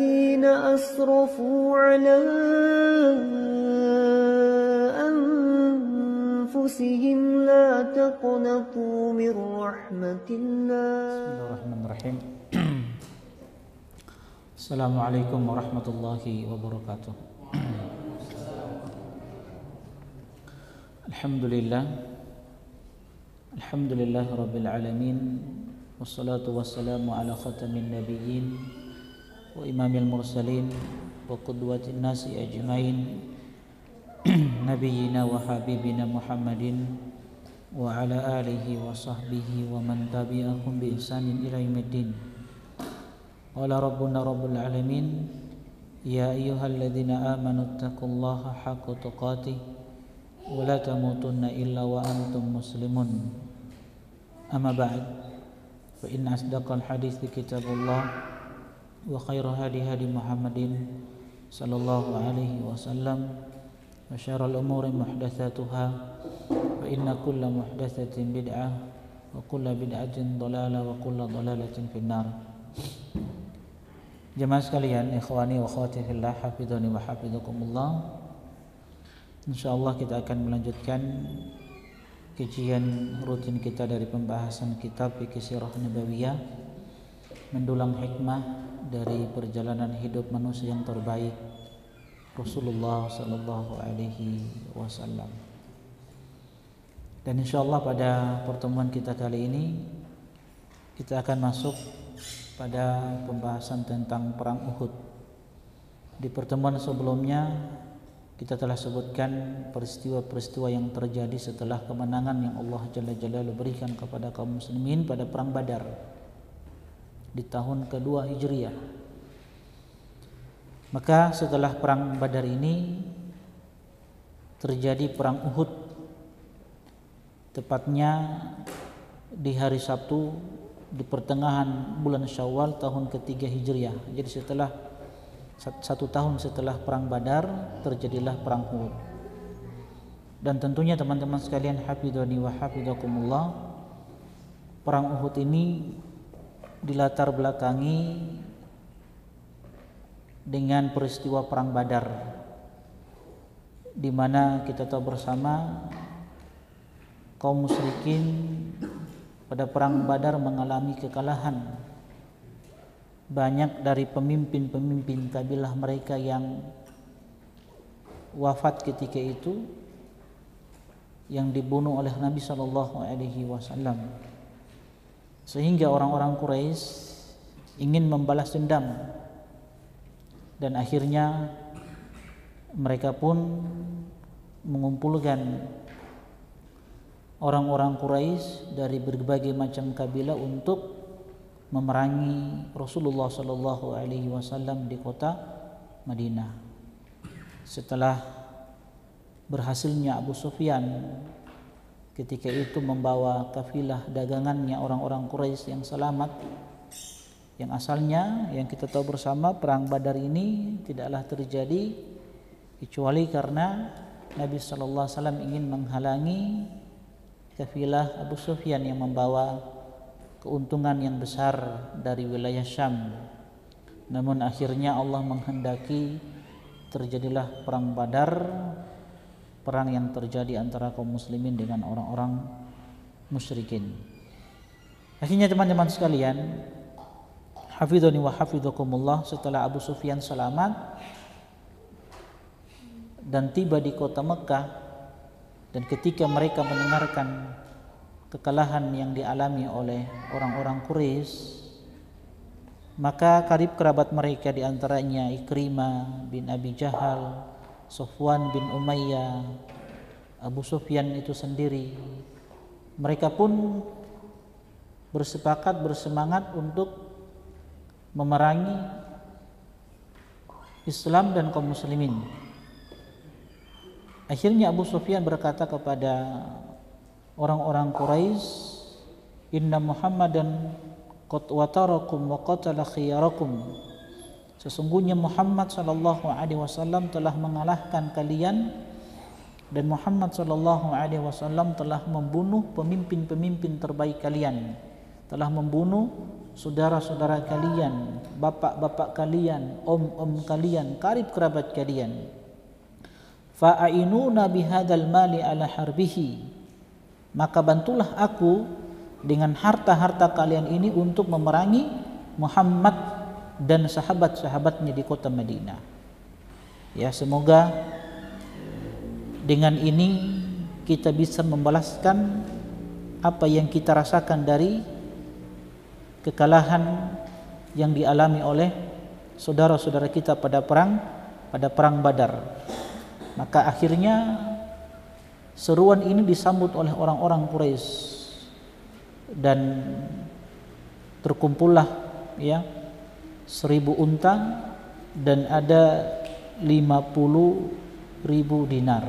الذين أسرفوا على أنفسهم لا تقنطوا من رحمة الله. بسم الله الرحمن الرحيم. السلام عليكم ورحمة الله وبركاته. Alhamdulillah Rabbil Alamin, wassalatu wassalamu ala khatamin nabiyyin wa imamil mursalin wa qudwatin nasi ajmain nabiyyina wa habibina Muhammadin wa ala alihi wa sahbihi wa man tabi'ahum bi ihsanin ila yaumiddin. Qala rabbuna rabbul alamin, ya ayyuhalladzina amanu taqullaha haqqa tuqatih wa la tamutunna illa wa antum muslimun. Amma ba'd, fa inna asdaqal hadithi kitabullah wa khairu hadi hadi Muhammadin sallallahu alaihi wasallam wa syarrul umuri muhdatsatuha wa inna kulla muhdatsatin bid'ah wa kulla bid'atin dhalalah wa kulla dhalalatin finnar. Jemaah sekalian, ikhwani wa akhwati fillah, hafizani wa hafizakumullah. Insyaallah kita akan melanjutkan kajian rutin kita dari pembahasan kitab Fiqh Sirah Nabawiyah, mendulang hikmah dari perjalanan hidup manusia yang terbaik, Rasulullah sallallahu alaihi wasallam. Dan insyaallah pada pertemuan kita kali ini kita akan masuk pada pembahasan tentang perang Uhud. Di pertemuan sebelumnya kita telah sebutkan peristiwa-peristiwa yang terjadi setelah kemenangan yang Allah Jalla Jalaluhu berikan kepada kaum muslimin pada perang Badar di tahun kedua Hijriah. Maka setelah perang Badar ini terjadi perang Uhud, tepatnya di hari Sabtu di pertengahan bulan Syawal tahun ketiga Hijriah. Jadi setelah 1 tahun setelah perang Badar terjadilah perang Uhud. Dan tentunya teman-teman sekalian, hafidhani wa hafizakumullah, perang Uhud ini dilatar belakangi dengan peristiwa perang Badar, di mana kita tahu bersama kaum musyrikin pada perang Badar mengalami kekalahan. Banyak dari pemimpin-pemimpin kabilah mereka yang wafat ketika itu, yang dibunuh oleh Nabi sallallahu alaihi wasallam. Sehingga orang-orang Quraisy ingin membalas dendam, dan akhirnya mereka pun mengumpulkan orang-orang Quraisy dari berbagai macam kabilah untuk memerangi Rasulullah sallallahu alaihi wasallam di kota Madinah. Setelah berhasilnya Abu Sufyan ketika itu membawa kafilah dagangannya orang-orang Quraisy yang selamat, yang asalnya yang kita tahu bersama perang Badar ini tidaklah terjadi kecuali karena Nabi sallallahu alaihi wasallam ingin menghalangi kafilah Abu Sufyan yang membawa keuntungan yang besar dari wilayah Syam. Namun akhirnya Allah menghendaki terjadilah perang Badar, perang yang terjadi antara kaum muslimin dengan orang-orang musyrikin. Akhirnya teman-teman sekalian, hafidhani wa hafizakumullah, setelah Abu Sufyan selamat dan tiba di kota Mekah, dan ketika mereka mendengarkan kekalahan yang dialami oleh orang-orang Quraisy, maka karib kerabat mereka diantaranya Ikrimah bin Abi Jahal, Sofwan bin Umayyah, Abu Sufyan itu sendiri, mereka pun bersemangat untuk memerangi Islam dan kaum muslimin. Akhirnya Abu Sufyan berkata kepada orang-orang Quraisy, "Inna Muhammadan qad watarakum wa qatala khiyarakum." Sesungguhnya Muhammad sallallahu alaihi wasallam telah mengalahkan kalian, dan Muhammad sallallahu alaihi wasallam telah membunuh pemimpin-pemimpin terbaik kalian. telah membunuh saudara-saudara kalian, bapak-bapak kalian, om-om kalian, karib kerabat kalian. Fa'ainuna bihadzal mali ala harbihi, maka bantulah aku dengan harta-harta kalian ini untuk memerangi Muhammad dan sahabat-sahabatnya di kota Madinah. Ya, semoga dengan ini kita bisa membalaskan apa yang kita rasakan dari kekalahan yang dialami oleh saudara-saudara kita pada perang Badar. Maka akhirnya seruan ini disambut oleh orang-orang Quraisy dan terkumpullah ya 1000 unta dan ada 50.000 dinar.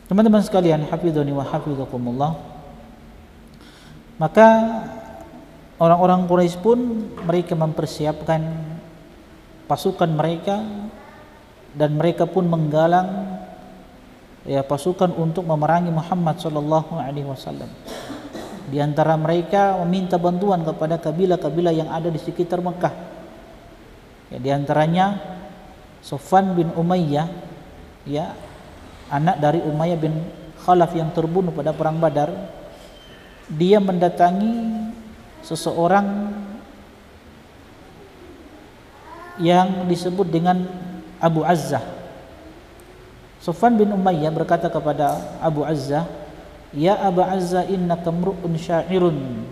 Teman-teman sekalian, hafizani wa hafizakumullah. Maka orang-orang Quraisy pun mereka mempersiapkan pasukan mereka dan mereka pun menggalang ya pasukan untuk memerangi Muhammad sallallahu alaihi wasallam. Di antara mereka meminta bantuan kepada kabilah-kabilah yang ada di sekitar Mekah. Ya, di antaranya Sofwan bin Umayyah, ya, anak dari Umayyah bin Khalaf yang terbunuh pada perang Badar. Dia mendatangi seseorang yang disebut dengan Abu Azzah. Sofwan bin Umayyah berkata kepada Abu Azzah, "Ya Abu Azzah, innaka mru'un sya'irun."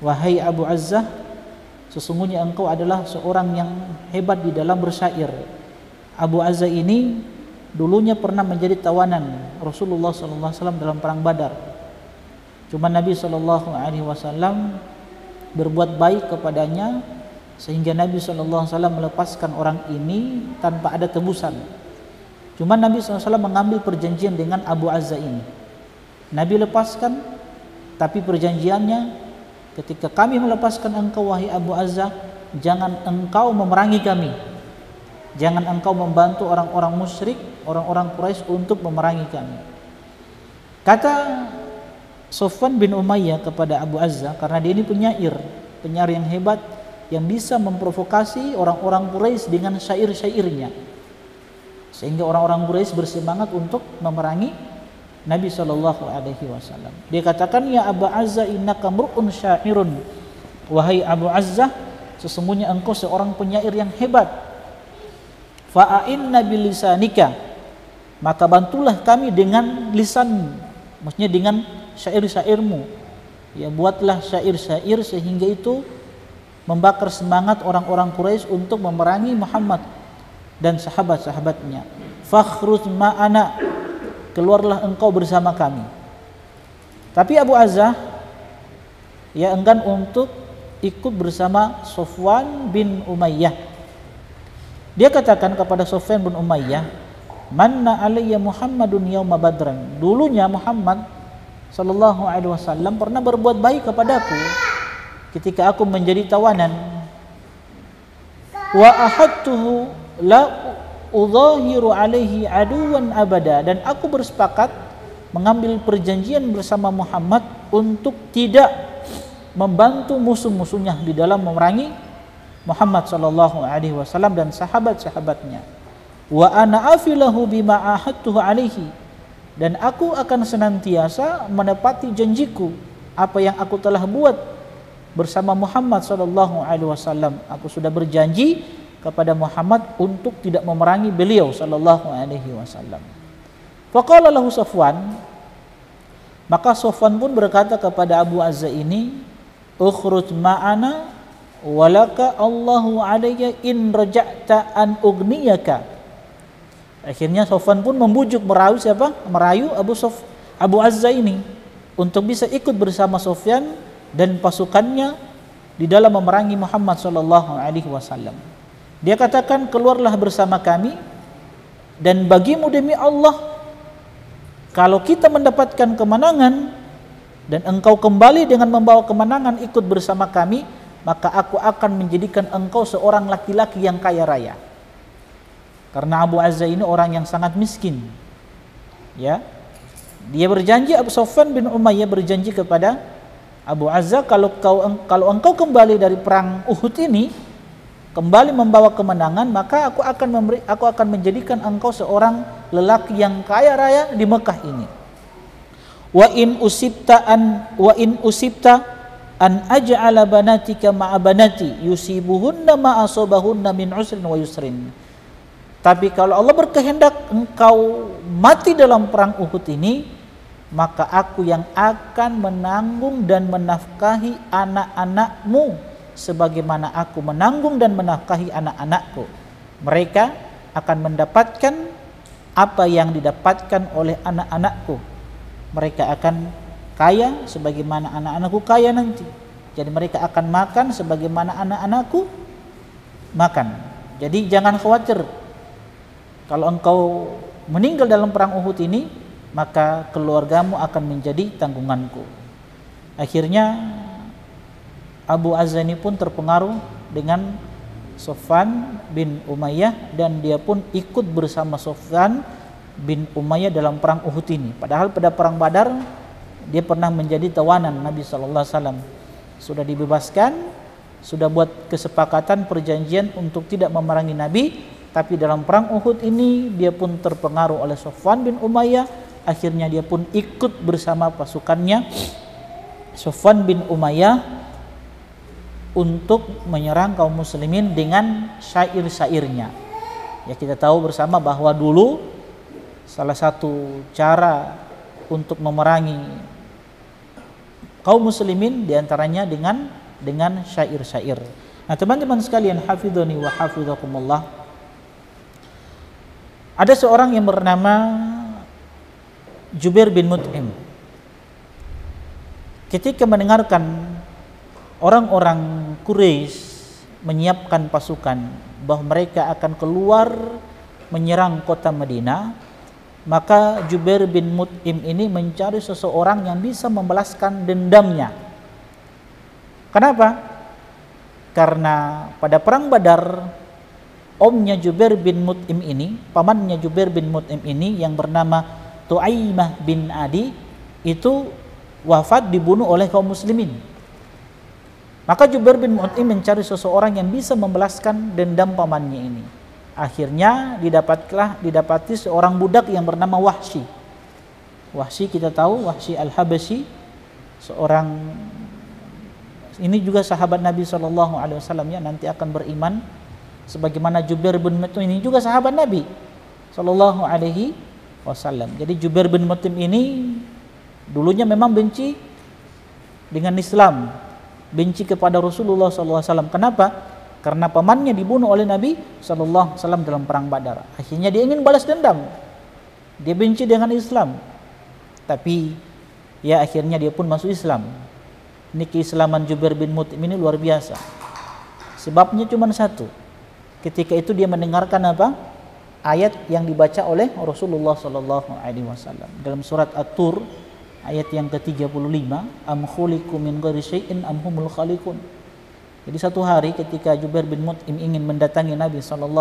Wahai Abu Azzah, sesungguhnya engkau adalah seorang yang hebat di dalam bersyair. Abu Azzah ini dulunya pernah menjadi tawanan Rasulullah SAW dalam perang Badar. Cuma Nabi SAW berbuat baik kepadanya sehingga Nabi SAW melepaskan orang ini tanpa ada tebusan. Cuma Nabi SAW mengambil perjanjian dengan Abu Azzah ini. Nabi lepaskan, tapi perjanjiannya, ketika kami melepaskan engkau wahai Abu Azzah, jangan engkau memerangi kami, jangan engkau membantu orang-orang musyrik, orang-orang Quraisy untuk memerangi kami. Kata Sofwan bin Umayyah kepada Abu Azzah, karena dia ini penyair yang hebat, yang bisa memprovokasi orang-orang Quraisy dengan syair-syairnya, sehingga orang-orang Quraisy bersemangat untuk memerangi Nabi SAW. Dia katakan, "Ya Abu Azzah, innaka mru'un syairun." Wahai Abu Azzah, sesungguhnya engkau seorang penyair yang hebat. Fa'inna bilisanika, maka bantulah kami dengan lisan, maksudnya dengan syair-syairmu. Ya, buatlah syair-syair sehingga itu membakar semangat orang-orang Quraisy untuk memerangi Muhammad dan sahabat-sahabatnya. Fakhruj ma'ana, keluarlah engkau bersama kami. Tapi Abu Azzah ya enggan untuk ikut bersama Sofwan bin Umayyah. Dia katakan kepada Sofwan bin Umayyah, "Manna alayya Muhammadun yauma Badran." Dulunya Muhammad sallallahu alaihi wasallam pernah berbuat baik kepadaku ketika aku menjadi tawanan. Wa ahadtuhu la udhahiru alaihi aduwan abada, dan aku bersepakat mengambil perjanjian bersama Muhammad untuk tidak membantu musuh-musuhnya di dalam memerangi Muhammad sallallahu alaihi wasallam dan sahabat-sahabatnya. Wa ana afilahu bima ahadtuhu alaihi, dan aku akan senantiasa menepati janjiku apa yang aku telah buat bersama Muhammad sallallahu alaihi wasallam. Aku sudah berjanji kepada Muhammad untuk tidak memerangi beliau sallallahu alaihi wasallam. Faqala lahu Sofwan, maka Sofwan pun berkata kepada Abu Azzah ini, "Ukhruj ma'ana walaka Allahu alayya in raja'ta an ugniyaka." Akhirnya Sofwan pun membujuk, merayu Abu Azzah ini untuk bisa ikut bersama Sofyan dan pasukannya di dalam memerangi Muhammad sallallahu alaihi wasallam. Dia katakan, "Keluarlah bersama kami, dan bagimu demi Allah, kalau kita mendapatkan kemenangan dan engkau kembali dengan membawa kemenangan ikut bersama kami, maka aku akan menjadikan engkau seorang laki-laki yang kaya raya." Karena Abu Azzah ini orang yang sangat miskin. Ya. Dia berjanji, Abu Sofwan bin Umayyah berjanji kepada Abu Azza, kalau engkau kembali dari perang Uhud ini, kembali membawa kemenangan, maka aku akan menjadikan engkau seorang lelaki yang kaya raya di Mekah ini. Wa in usibta an aj'ala banatika ma'a banati yusibuhunna ma asabahunna min usrin wa yusrin. Tapi kalau Allah berkehendak engkau mati dalam perang Uhud ini, maka aku yang akan menanggung dan menafkahi anak-anakmu sebagaimana aku menanggung dan menafkahi anak-anakku. Mereka akan mendapatkan apa yang didapatkan oleh anak-anakku. Mereka akan kaya sebagaimana anak-anakku kaya nanti. Jadi mereka akan makan sebagaimana anak-anakku makan. Jadi jangan khawatir kalau engkau meninggal dalam perang Uhud ini, maka keluargamu akan menjadi tanggunganku. Akhirnya Abu Azza ini pun terpengaruh dengan Sofwan bin Umayyah, dan dia pun ikut bersama Sofwan bin Umayyah dalam perang Uhud ini. Padahal pada perang Badar dia pernah menjadi tawanan Nabi SAW. Sudah dibebaskan, sudah buat kesepakatan perjanjian untuk tidak memerangi Nabi, tapi dalam perang Uhud ini dia pun terpengaruh oleh Sofwan bin Umayyah. Akhirnya dia pun ikut bersama pasukannya Sofwan bin Umayyah untuk menyerang kaum muslimin dengan syair-syairnya. Ya, kita tahu bersama bahwa dulu salah satu cara untuk memerangi kaum muslimin diantaranya dengan syair-syair. Nah, teman-teman sekalian, hafidhani wa hafidhakumullah, ada seorang yang bernama Jubair bin Mut'im. Ketika mendengarkan orang-orang Quraisy menyiapkan pasukan bahwa mereka akan keluar menyerang kota Madinah, maka Jubair bin Mut'im ini mencari seseorang yang bisa membalaskan dendamnya. Kenapa? Karena pada perang Badar, omnya Jubair bin Mut'im ini, pamannya Jubair bin Mut'im ini yang bernama Tu'aimah bin Adi itu wafat, dibunuh oleh kaum muslimin. Maka Jubair bin Mut'im mencari seseorang yang bisa membalaskan dendam pamannya ini. Akhirnya didapati seorang budak yang bernama Wahsy. Wahsy kita tahu, Wahsy al-Habasyi, seorang ini juga sahabat Nabi SAW ya, nanti akan beriman sebagaimana Jubair bin Mut'im ini juga sahabat Nabi SAW. Jadi Jubair bin Mut'im ini dulunya memang benci dengan Islam, benci kepada Rasulullah SAW. Kenapa? Karena pamannya dibunuh oleh Nabi SAW dalam perang Badar. Akhirnya dia ingin balas dendam. Dia benci dengan Islam. Tapi ya akhirnya dia pun masuk Islam. Ini keislaman Jubair bin Mut'im ini luar biasa. Sebabnya cuma satu. Ketika itu dia mendengarkan apa? Ayat yang dibaca oleh Rasulullah SAW dalam surat At-Tur ayat yang ke-35, am khuliqu min ghairi syai'in am humul khaliqun. Jadi satu hari ketika Jubair bin Mut'im ingin mendatangi Nabi SAW,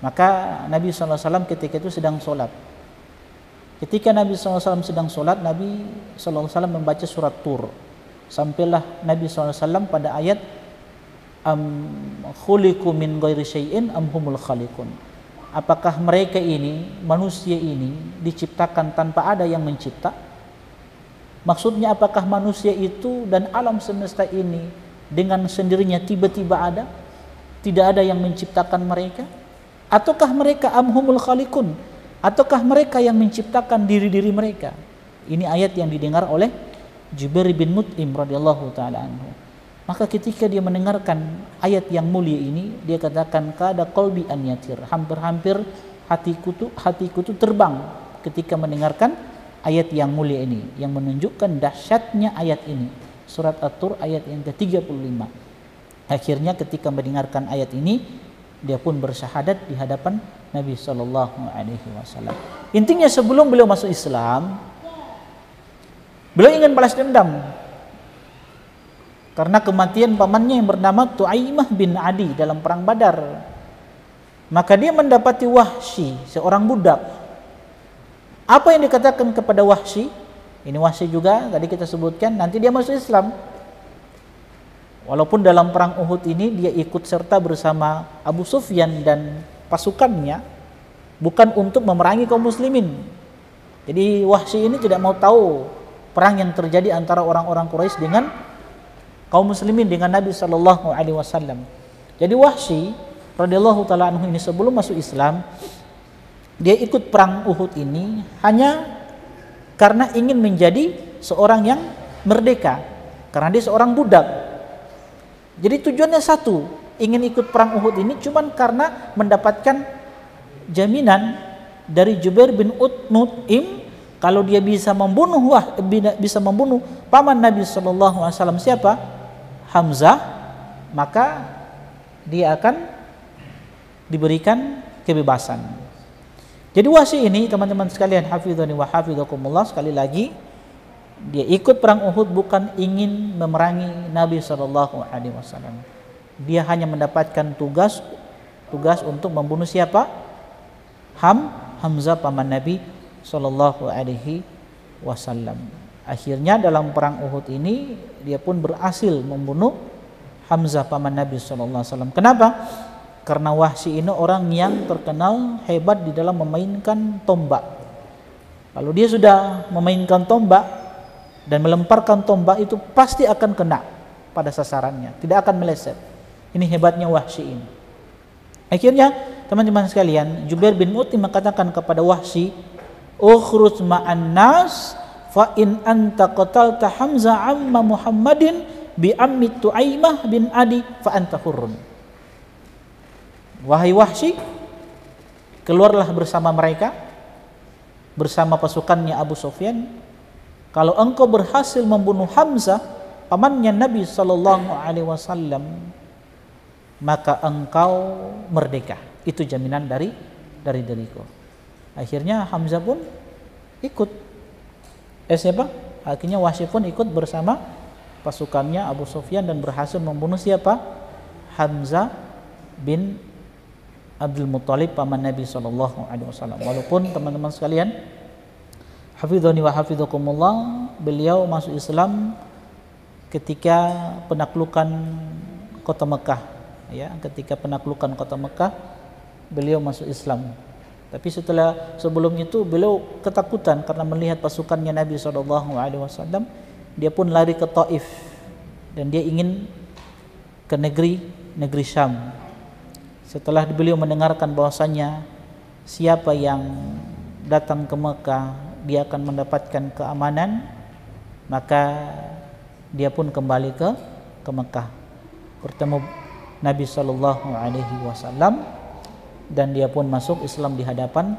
maka Nabi SAW ketika itu sedang sholat. Ketika Nabi SAW sedang sholat, Nabi SAW membaca surat Tur. Sampailah Nabi SAW pada ayat am khuliqu min ghairi syai'in am humul khaliqun. Apakah mereka ini, manusia ini diciptakan tanpa ada yang mencipta? Maksudnya apakah manusia itu dan alam semesta ini dengan sendirinya tiba-tiba ada? Tidak ada yang menciptakan mereka? Ataukah mereka am humul khaliqun? Ataukah mereka yang menciptakan diri-diri mereka? Ini ayat yang didengar oleh Jubair bin Mut'im radhiyallahu taala anhu. Maka ketika dia mendengarkan ayat yang mulia ini, dia katakan kada qalbi an yatir, hampir-hampir hatiku tu terbang ketika mendengarkan ayat yang mulia ini, yang menunjukkan dahsyatnya ayat ini. Surat At-Tur ayat yang ke-35. Akhirnya ketika mendengarkan ayat ini, dia pun bersyahadat di hadapan Nabi SAW. Intinya sebelum beliau masuk Islam, beliau ingin balas dendam karena kematian pamannya yang bernama Tu'aimah bin Adi dalam perang Badar. Maka dia mendapati Wahsy, seorang budak. Apa yang dikatakan kepada Wahsy? Ini Wahsy juga tadi kita sebutkan nanti dia masuk Islam. Walaupun dalam perang Uhud ini dia ikut serta bersama Abu Sufyan dan pasukannya bukan untuk memerangi kaum muslimin. Jadi Wahsy ini tidak mau tahu perang yang terjadi antara orang-orang Quraisy dengan kaum muslimin dengan Nabi sallallahu alaihi wasallam. Jadi Wahsy radhiyallahu taala anhu ini sebelum masuk Islam dia ikut perang Uhud ini hanya karena ingin menjadi seorang yang merdeka, karena dia seorang budak. Jadi tujuannya satu, ingin ikut perang Uhud ini cuman karena mendapatkan jaminan dari Jubair bin Mut'im kalau dia bisa membunuh paman Nabi sallallahu alaihi wasallam siapa? Hamzah, maka dia akan diberikan kebebasan. Jadi Wahsy ini teman-teman sekalian hafizani wa hafizakumullah, sekali lagi dia ikut perang Uhud bukan ingin memerangi Nabi sallallahu alaihi wasallam. Dia hanya mendapatkan tugas untuk membunuh siapa? Hamzah paman Nabi sallallahu alaihi wasallam. Akhirnya dalam perang Uhud ini dia pun berhasil membunuh Hamzah paman Nabi sallallahu alaihi wasallam. Kenapa? Karena Wahsy ini orang yang terkenal hebat di dalam memainkan tombak. Kalau dia sudah memainkan tombak dan melemparkan tombak itu pasti akan kena pada sasarannya, tidak akan meleset. Ini hebatnya Wahsy ini. Akhirnya teman-teman sekalian, Jubair bin Mut'im mengatakan kepada Wahsy, "Ukhruj ma'an nas fa in anta qatalta Hamzah amma Muhammadin bi ammi Tu'aimah bin Adi fa anta hurrun." Wahai Wahsy, keluarlah bersama mereka, bersama pasukannya Abu Sufyan. Kalau engkau berhasil membunuh Hamzah, pamannya Nabi sallallahu alaihi wasallam, maka engkau merdeka. Itu jaminan dari diriku. Akhirnya Hamzah pun ikut. Siapa? Akhirnya Wahsy pun ikut bersama pasukannya Abu Sufyan dan berhasil membunuh siapa? Hamzah bin Abdul Muttalib paman Nabi sallallahu alaihi wasallam. Walaupun teman-teman sekalian, hafizani wa hafizakumullah, beliau masuk Islam ketika penaklukan kota Mekah, ya, ketika penaklukan kota Mekah beliau masuk Islam. Tapi sebelum itu beliau ketakutan karena melihat pasukannya Nabi sallallahu alaihi wasallam. Dia pun lari ke Taif dan dia ingin ke negeri Syam. Setelah beliau mendengarkan bahwasanya siapa yang datang ke Mekah dia akan mendapatkan keamanan, maka dia pun kembali ke Mekah, bertemu Nabi sallallahu alaihi wasallam dan dia pun masuk Islam di hadapan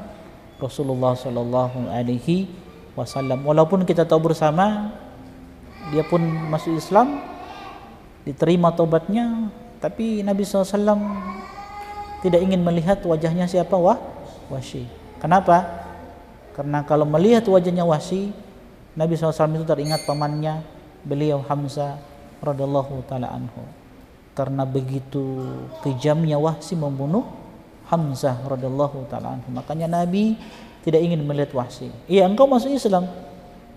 Rasulullah sallallahu alaihi wasallam. Walaupun kita tahu bersama dia pun masuk Islam, diterima taubatnya, tapi Nabi SAW tidak ingin melihat wajahnya siapa? Wahsy. Kenapa? Karena kalau melihat wajahnya Wahsy, Nabi SAW itu teringat pamannya beliau Hamzah radhiyallahu taala anhu. Karena begitu kejamnya Wahsy membunuh Hamzah radhiyallahu taala anhu, makanya Nabi tidak ingin melihat Wahsy. Iya, engkau masuk Islam,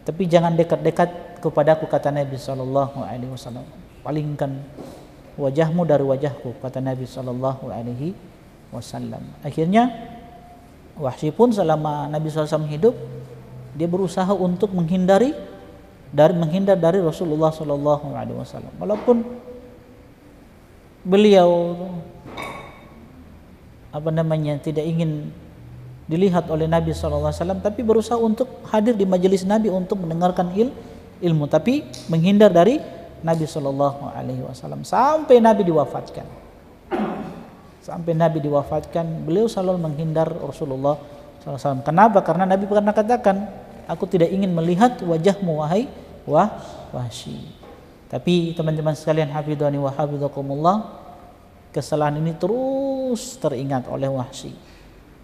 tapi jangan dekat-dekat kepadaku, kata Nabi sallallahu alaihi wasallam. Palingkan wajahmu dari wajahku, kata Nabi sallallahu alaihi wasallam. Akhirnya Wahsy pun selama Nabi SAW hidup, dia berusaha untuk menghindar dari Rasulullah sallallahu alaihi wasallam. Walaupun beliau tidak ingin dilihat oleh Nabi sallallahu alaihi wasallam, tapi berusaha untuk hadir di majelis Nabi untuk mendengarkan ilmu, tapi menghindar dari Nabi sallallahu alaihi wasallam sampai Nabi diwafatkan. Sampai Nabi diwafatkan, beliau selalu menghindar Rasulullah sallallahu alaihi wasallam. Kenapa? Karena Nabi pernah katakan, aku tidak ingin melihat wajahmu wahai Wahsy. Tapi teman-teman sekalian, hafidhani wa hafizakumullah, kesalahan ini terus teringat oleh Wahsy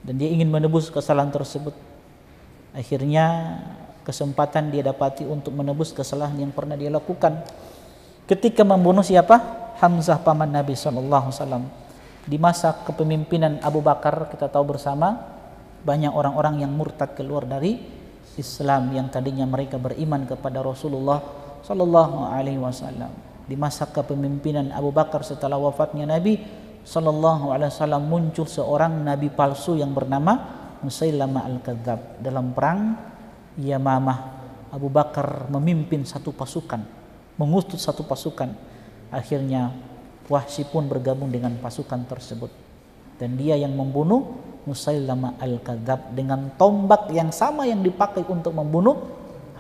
dan dia ingin menebus kesalahan tersebut. Akhirnya kesempatan dia dapati untuk menebus kesalahan yang pernah dia lakukan ketika membunuh siapa? Hamzah paman Nabi sallallahu alaihi wasallam. Di masa kepemimpinan Abu Bakar, kita tahu bersama banyak orang-orang yang murtad keluar dari Islam yang tadinya mereka beriman kepada Rasulullah sallallahu alaihi wasallam. Di masa kepemimpinan Abu Bakar setelah wafatnya Nabi sallallahu alaihi wasallam, muncul seorang nabi palsu yang bernama Musailamah al-Kadzab. Dalam perang Yamamah, Abu Bakar memimpin satu pasukan, mengutus satu pasukan. Akhirnya Wahsy pun bergabung dengan pasukan tersebut, dan dia yang membunuh Musailamah al-Kadzab dengan tombak yang sama yang dipakai untuk membunuh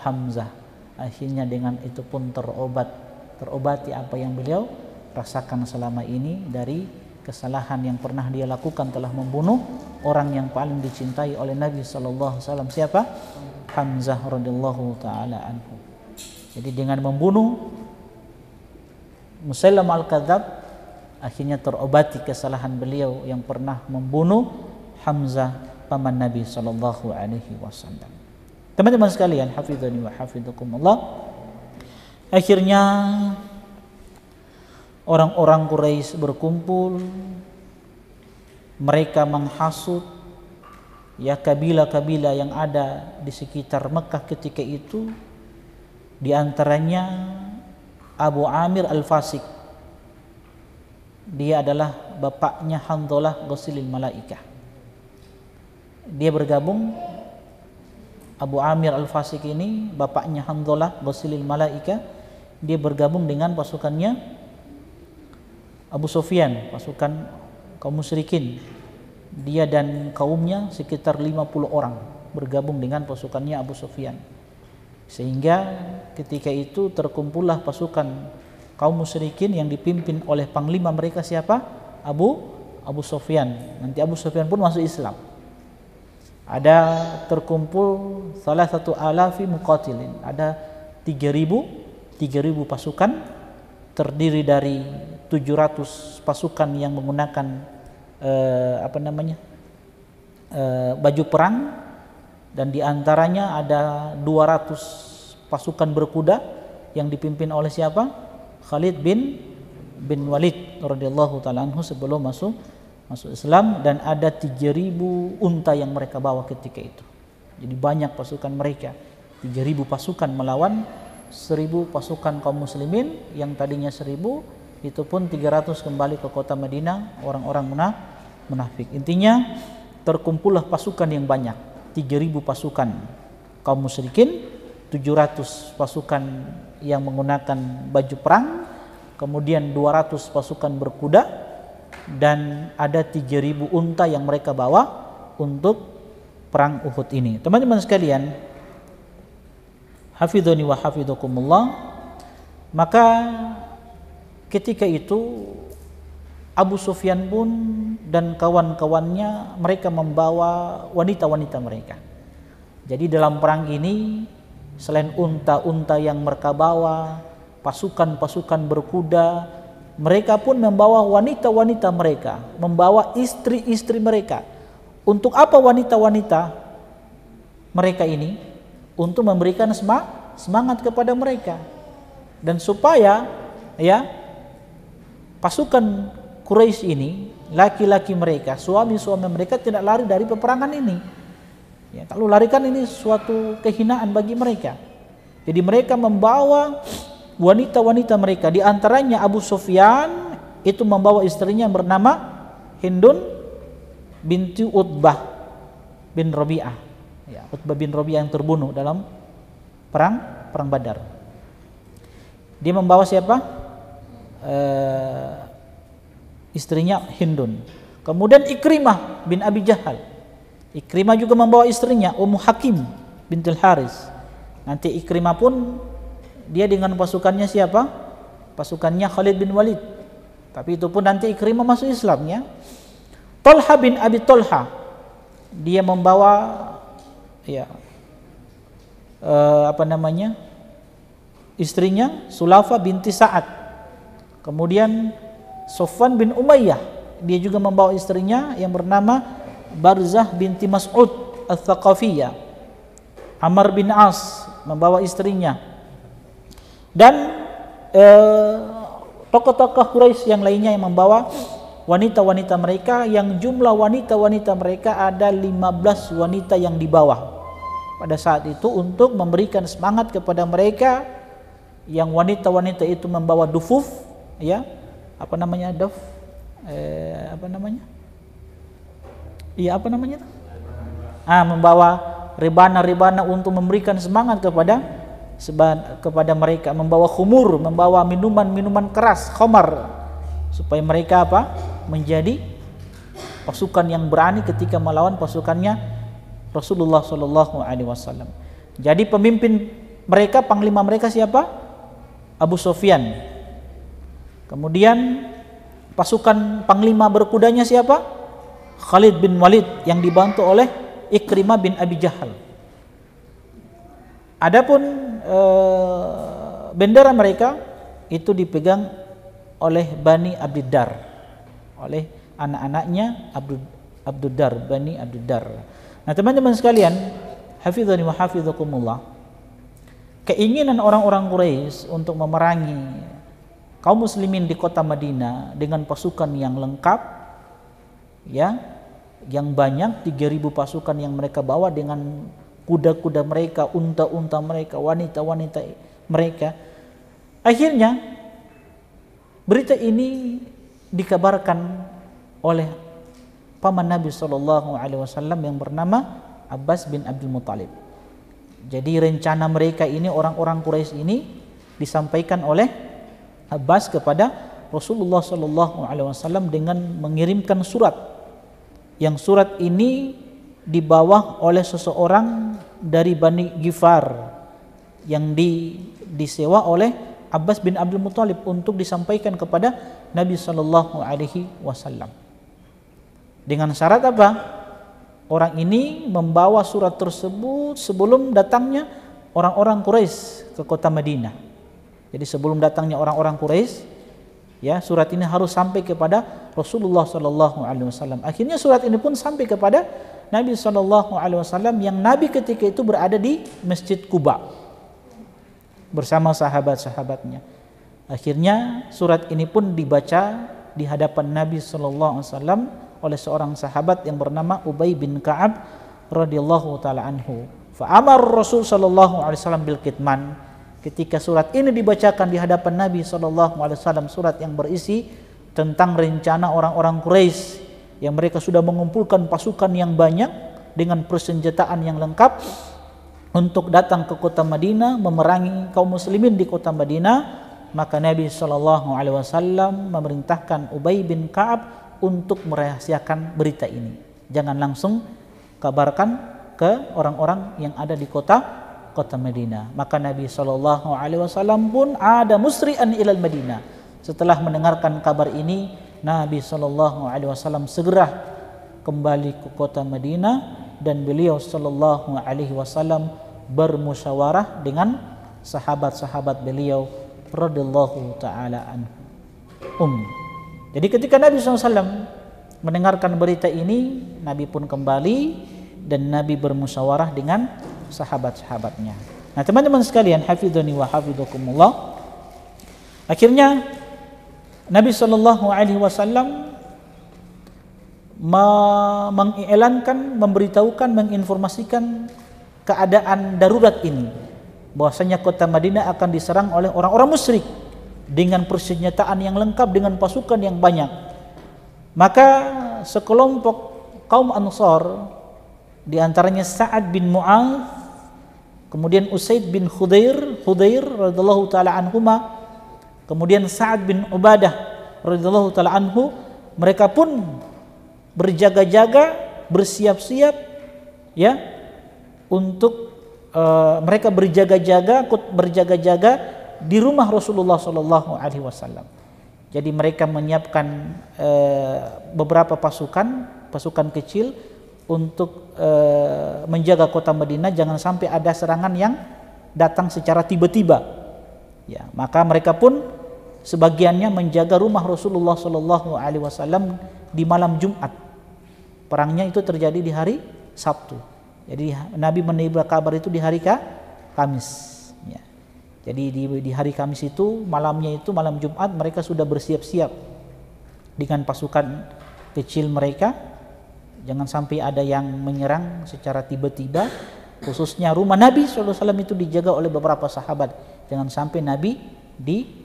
Hamzah. Akhirnya dengan itu pun terobati apa yang beliau rasakan selama ini dari kesalahan yang pernah dia lakukan, telah membunuh orang yang paling dicintai oleh Nabi sallallahu alaihi wasallam. Siapa? Hamzah radhiyallahu taala anhu. Jadi dengan membunuh Musailamah al-Kadzab, akhirnya terobati kesalahan beliau yang pernah membunuh Hamzah paman Nabi sallallahu alaihi wasallam. Teman-teman sekalian, hafizani wa hafizakumullah. Akhirnya orang-orang Quraisy berkumpul, mereka menghasut ya kabilah-kabilah yang ada di sekitar Mekah ketika itu, di antaranya Abu Amir Al-Fasiq. Dia adalah bapaknya Handhalah Ghasilil Malaikah. Dia bergabung, Abu Amir Al-Fasiq ini bapaknya Handhalah Ghasilil Malaikah, dia bergabung dengan pasukannya Abu Sufyan, pasukan kaum musyrikin. Dia dan kaumnya sekitar 50 orang bergabung dengan pasukannya Abu Sufyan. Sehingga ketika itu terkumpullah pasukan kaum musyrikin yang dipimpin oleh panglima mereka siapa? Abu Sufyan. Nanti Abu Sufyan pun masuk Islam. Ada terkumpul salah satu alafi muqatilin, ada 3.000 pasukan, terdiri dari 700 pasukan yang menggunakan baju perang, dan diantaranya ada 200 pasukan berkuda yang dipimpin oleh siapa? Khalid bin Walid radhiyallahu taala anhu sebelum masuk Islam, dan ada 3.000 unta yang mereka bawa ketika itu. Jadi banyak pasukan mereka, 3.000 pasukan melawan 1.000 pasukan kaum muslimin yang tadinya 1.000, itu pun 300 kembali ke kota Madinah, orang-orang munafik. Intinya terkumpullah pasukan yang banyak, 3.000 pasukan kaum musyrikin, 700 pasukan yang menggunakan baju perang, kemudian 200 pasukan berkuda, dan ada 3.000 unta yang mereka bawa untuk perang Uhud ini. Teman-teman sekalian, hafidhani wa hafidhakumullah, maka ketika itu Abu Sufyan pun dan kawan-kawannya mereka membawa wanita-wanita mereka. Jadi dalam perang ini selain unta-unta yang mereka bawa, pasukan-pasukan berkuda, mereka pun membawa wanita-wanita mereka, membawa istri-istri mereka. Untuk apa wanita-wanita mereka ini? Untuk memberikan semangat kepada mereka, dan supaya ya pasukan Quraisy ini, laki-laki mereka, suami-suami mereka tidak lari dari peperangan ini. Ya, kalau lari kan ini suatu kehinaan bagi mereka. Jadi mereka membawa wanita-wanita mereka, di antaranya Abu Sufyan itu membawa istrinya yang bernama Hindun binti Utbah bin Rabi'ah. Ya, Utbah bin Rabi'ah yang terbunuh dalam perang Badar. Dia membawa siapa? Istrinya Hindun. Kemudian Ikrimah bin Abi Jahal. Ikrimah juga membawa istrinya Ummu Hakim bintul Haris. Nanti Ikrimah pun dia dengan pasukannya siapa? Pasukannya Khalid bin Walid. Tapi itu pun nanti Ikrimah masuk Islam ya. Talha bin Abi Talha, dia membawa ya istrinya Sulafa binti Sa'ad. Kemudian Sofwan bin Umayyah, dia juga membawa istrinya yang bernama Barzah binti Mas'ud Al-Thaqafiyah. Amr bin As membawa istrinya, dan tokoh-tokoh Quraisy yang lainnya yang membawa wanita-wanita mereka, yang jumlah wanita-wanita mereka ada 15 wanita yang dibawa. pada saat itu untuk memberikan semangat kepada mereka yang wanita-wanita itu membawa dufuf, ya, apa namanya duf, apa namanya? Iya, apa namanya? Membawa rebana-rebana untuk memberikan semangat kepada mereka, membawa khumur, membawa minuman-minuman keras, khamar, supaya mereka apa? Menjadi pasukan yang berani ketika melawan pasukannya Rasulullah Shallallahu Alaihi Wasallam. Jadi pemimpin mereka, panglima mereka siapa? Abu Sufyan. Kemudian pasukan panglima berkudanya siapa? Khalid bin Walid yang dibantu oleh Ikrimah bin Abi Jahal. Adapun bendera mereka itu dipegang oleh Bani Abdiddar, oleh anak-anaknya Abdiddar, Bani Abdiddar. Nah, teman-teman sekalian, hafizani wa hafizakumullah. Keinginan orang-orang Quraisy untuk memerangi kaum muslimin di kota Madinah dengan pasukan yang lengkap, ya, yang banyak, 3.000 pasukan yang mereka bawa dengan kuda-kuda mereka, unta-unta mereka, wanita-wanita mereka. Akhirnya berita ini dikabarkan oleh paman Nabi Shallallahu Alaihi Wasallam yang bernama Abbas bin Abdul Muttalib. Jadi rencana mereka ini, orang-orang Quraisy ini, disampaikan oleh Abbas kepada Rasulullah Shallallahu Alaihi Wasallam dengan mengirimkan surat. Yang surat ini dibawa oleh seseorang dari Bani Ghifar yang disewa oleh Abbas bin Abdul Muttalib untuk disampaikan kepada Nabi Shallallahu Alaihi Wasallam. Dengan syarat apa? Orang ini membawa surat tersebut sebelum datangnya orang-orang Quraisy ke kota Madinah. Jadi sebelum datangnya orang-orang Quraisy, ya, surat ini harus sampai kepada Rasulullah Shallallahu Alaihi Wasallam. Akhirnya surat ini pun sampai kepada Nabi Shallallahu Alaihi Wasallam, yang Nabi ketika itu berada di Masjid Quba bersama sahabat-sahabatnya. Akhirnya surat ini pun dibaca di hadapan Nabi Shallallahu Alaihi Wasallam oleh seorang sahabat yang bernama Ubay bin Ka'ab radhiyallahu taala anhu. Fa amar Rasul sallallahu alaihi wasallam bil kitman. Ketika surat ini dibacakan di hadapan Nabi sallallahu alaihi wasallam, surat yang berisi tentang rencana orang-orang Quraisy yang mereka sudah mengumpulkan pasukan yang banyak dengan persenjataan yang lengkap untuk datang ke kota Madinah memerangi kaum muslimin di kota Madinah, maka Nabi sallallahu alaihi wasallam memerintahkan Ubay bin Ka'ab untuk merahasiakan berita ini. Jangan langsung kabarkan ke orang-orang yang ada di kota Madinah. Maka Nabi Shallallahu Alaihi Wasallam pun ada musri'an ilal Madinah. Setelah mendengarkan kabar ini, Nabi Shallallahu Alaihi Wasallam segera kembali ke kota Madinah dan beliau Shallallahu Alaihi Wasallam bermusyawarah dengan sahabat-sahabat beliau radhiyallahu taala anhum. Jadi ketika Nabi SAW mendengarkan berita ini, Nabi pun kembali dan Nabi bermusyawarah dengan sahabat-sahabatnya. Nah, teman-teman sekalian, hafizani wa hafizakumullah. Akhirnya Nabi Shallallahu Alaihi Wasallam mengiklankan, memberitahukan, menginformasikan keadaan darurat ini, bahwasanya kota Madinah akan diserang oleh orang-orang musyrik dengan persenjataan yang lengkap, dengan pasukan yang banyak. Maka sekelompok kaum Ansar, di antaranya Sa'ad bin Mu'adz, kemudian Usaid bin Khudair radhiyallahu taala anhuma, kemudian Sa'ad bin Ubadah radhiyallahu taala anhu, mereka pun berjaga-jaga, bersiap-siap, ya, untuk mereka berjaga-jaga di rumah Rasulullah Shallallahu Alaihi Wasallam. Jadi mereka menyiapkan beberapa pasukan kecil untuk menjaga kota Madinah, jangan sampai ada serangan yang datang secara tiba-tiba. Ya, maka mereka pun sebagiannya menjaga rumah Rasulullah Shallallahu Alaihi Wasallam di malam Jumat. Perangnya itu terjadi di hari Sabtu. Jadi Nabi menerima kabar itu di hari Kamis. Jadi di hari Kamis itu, malamnya itu, malam Jumat, mereka sudah bersiap-siap dengan pasukan kecil mereka. Jangan sampai ada yang menyerang secara tiba-tiba, Khususnya rumah Nabi SAW itu dijaga oleh beberapa sahabat. Jangan sampai Nabi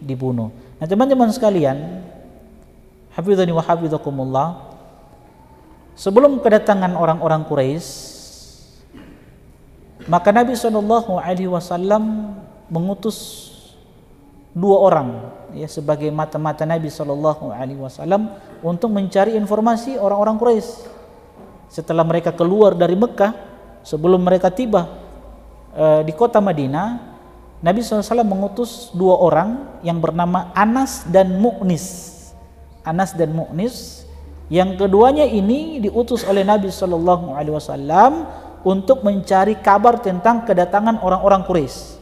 dibunuh. Nah teman-teman sekalian, hafizani wa hafizakumullah, sebelum kedatangan orang-orang Quraisy, maka Nabi SAW mengutus 2 orang ya sebagai mata-mata Nabi SAW untuk mencari informasi orang-orang Quraisy. Setelah mereka keluar dari Mekah, sebelum mereka tiba di kota Madinah, Nabi SAW mengutus 2 orang yang bernama Anas dan Mu'nis. Anas dan Mu'nis, yang keduanya ini diutus oleh Nabi SAW untuk mencari kabar tentang kedatangan orang-orang Quraisy.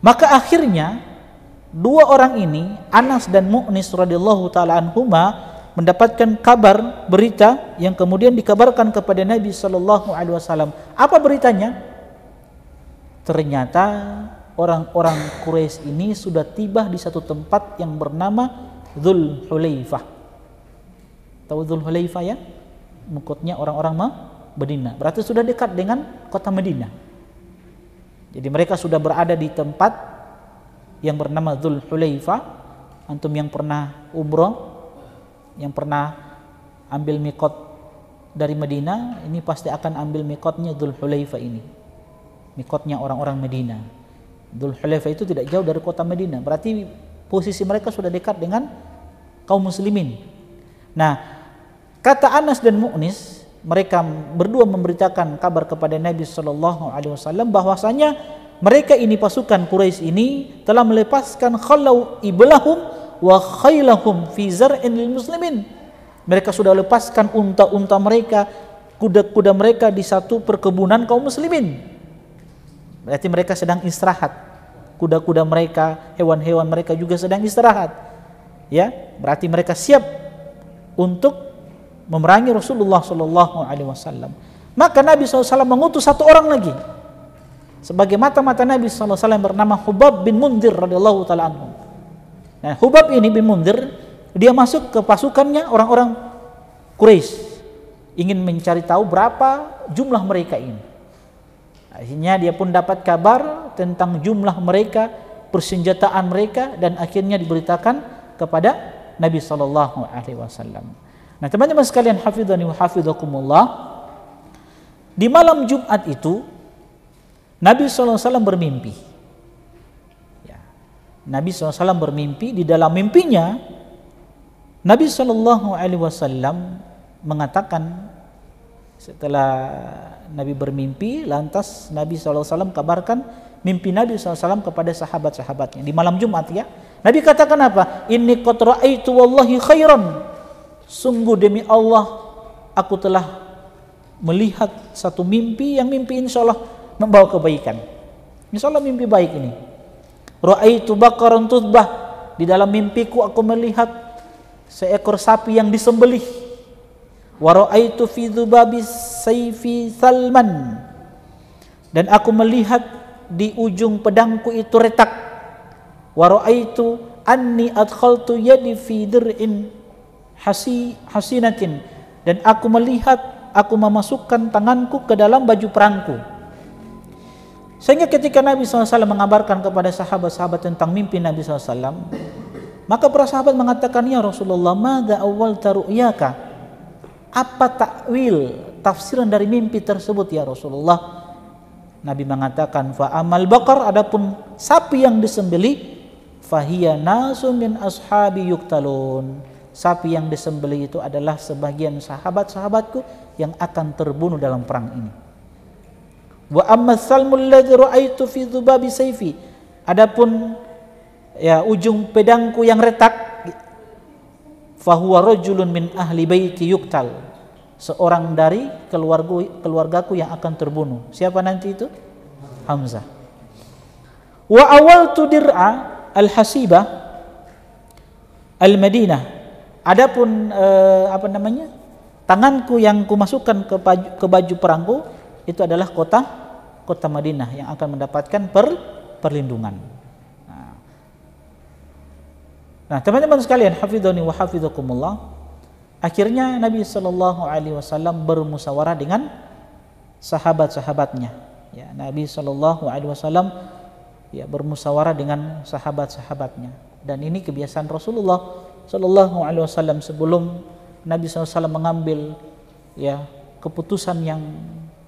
Maka akhirnya 2 orang ini, Anas dan Mu'nis radhiyallahu taala anhuma, mendapatkan kabar, berita yang kemudian dikabarkan kepada Nabi SAW. Apa beritanya? Ternyata orang-orang Quraisy ini sudah tiba di satu tempat yang bernama Dzul Hulaifah. Tahu Dzul Hulaifah ya? Maksudnya orang-orang Madinah. Berarti sudah dekat dengan kota Madinah. Jadi mereka sudah berada di tempat yang bernama Dzul Hulaifah. Antum yang pernah umroh, yang pernah ambil mikot dari Madinah, ini pasti akan ambil mikotnya Dzul Hulaifah ini. Mikotnya orang-orang Madinah. Dzul Hulaifah itu tidak jauh dari kota Madinah. Berarti posisi mereka sudah dekat dengan kaum muslimin. Nah, kata Anas dan Mu'nis, mereka berdua memberitakan kabar kepada Nabi SAW bahwasanya mereka ini, pasukan Quraisy ini, telah melepaskan khalau iblahum wa khailahum fi zar'in lil muslimin. Mereka sudah lepaskan unta-unta mereka, kuda-kuda mereka di satu perkebunan kaum muslimin. Berarti mereka sedang istirahat. Kuda-kuda mereka, hewan-hewan mereka juga sedang istirahat. Ya, berarti mereka siap untuk memerangi Rasulullah SAW. Maka Nabi SAW mengutus 1 orang lagi sebagai mata-mata Nabi SAW bernama Hubab bin Mundzir radhiyallahu taala anhu. Nah, Hubab ini bin Mundzir, dia masuk ke pasukannya orang-orang Quraisy, ingin mencari tahu berapa jumlah mereka ini. Akhirnya dia pun dapat kabar tentang jumlah mereka, persenjataan mereka, dan akhirnya diberitakan kepada Nabi SAW. Nah teman-teman sekalian, hafizani wa hafizakumullah, di malam Jumat itu Nabi SAW bermimpi. Nabi SAW bermimpi. Di dalam mimpinya Nabi SAW mengatakan, setelah Nabi bermimpi, lantas Nabi SAW kabarkan mimpi Nabi SAW kepada sahabat-sahabatnya di malam Jumat ya. Nabi katakan apa? Inni qad ra'aitu wallahi khairan. Sungguh demi Allah, aku telah melihat satu mimpi yang mimpi insya Allah membawa kebaikan. Insya Allah mimpi baik ini. Ra'aitu baqaran tudbah. Di dalam mimpiku aku melihat seekor sapi yang disembelih. Wa ra'aitu fi dzubabis sayfi salman. Dan aku melihat di ujung pedangku itu retak. Wa ra'aitu anni adkhaltu yadi fi dir'in hasinatin. Dan aku melihat aku memasukkan tanganku ke dalam baju perangku. Sehingga ketika Nabi SAW mengabarkan kepada sahabat-sahabat tentang mimpi Nabi SAW, maka para sahabat mengatakan, ya Rasulullah, madza awwalta ru'yaka? Apa takwil, tafsiran dari mimpi tersebut ya Rasulullah? Nabi mengatakan, fa amal baqar, adapun sapi yang disembelih, fahiya nasun min ashabi yuktalun. Sapi yang disembelih itu adalah sebagian sahabat-sahabatku yang akan terbunuh dalam perang ini. Wa amma salmul ladzi ra'aitu fi dzubabi sayfi, adapun ya ujung pedangku yang retak, fahuwa rajulun min ahli baiti yuktal, seorang dari keluargaku yang akan terbunuh. Siapa nanti itu? Hamzah. Wa awaltu dir'a al-hasibah al-Madinah, adapun tanganku yang kumasukkan ke baju perangku itu adalah kota Madinah yang akan mendapatkan perlindungan. Nah, teman-teman sekalian, hafizani wa hafizakumullah, akhirnya Nabi SAW bermusyawarah dengan sahabat-sahabatnya, Ya, Nabi SAW ya bermusyawarah dengan sahabat-sahabatnya, dan ini kebiasaan Rasulullah SAW sebelum Nabi SAW mengambil ya keputusan yang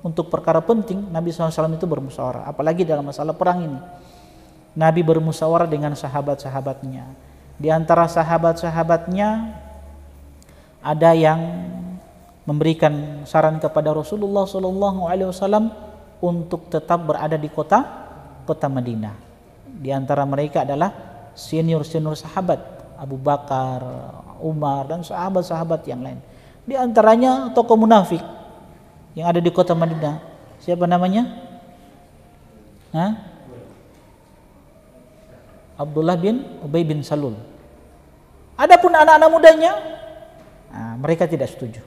untuk perkara penting. Nabi SAW itu bermusyawarah, apalagi dalam masalah perang ini. Nabi bermusyawarah dengan sahabat-sahabatnya. Di antara sahabat-sahabatnya ada yang memberikan saran kepada Rasulullah SAW untuk tetap berada di kota Madinah. Di antara mereka adalah senior-senior sahabat, Abu Bakar, Umar, dan sahabat-sahabat yang lain. Di antaranya tokoh munafik yang ada di kota Madinah. Siapa namanya? Abdullah bin Ubay bin Salul. Adapun anak-anak mudanya, mereka tidak setuju.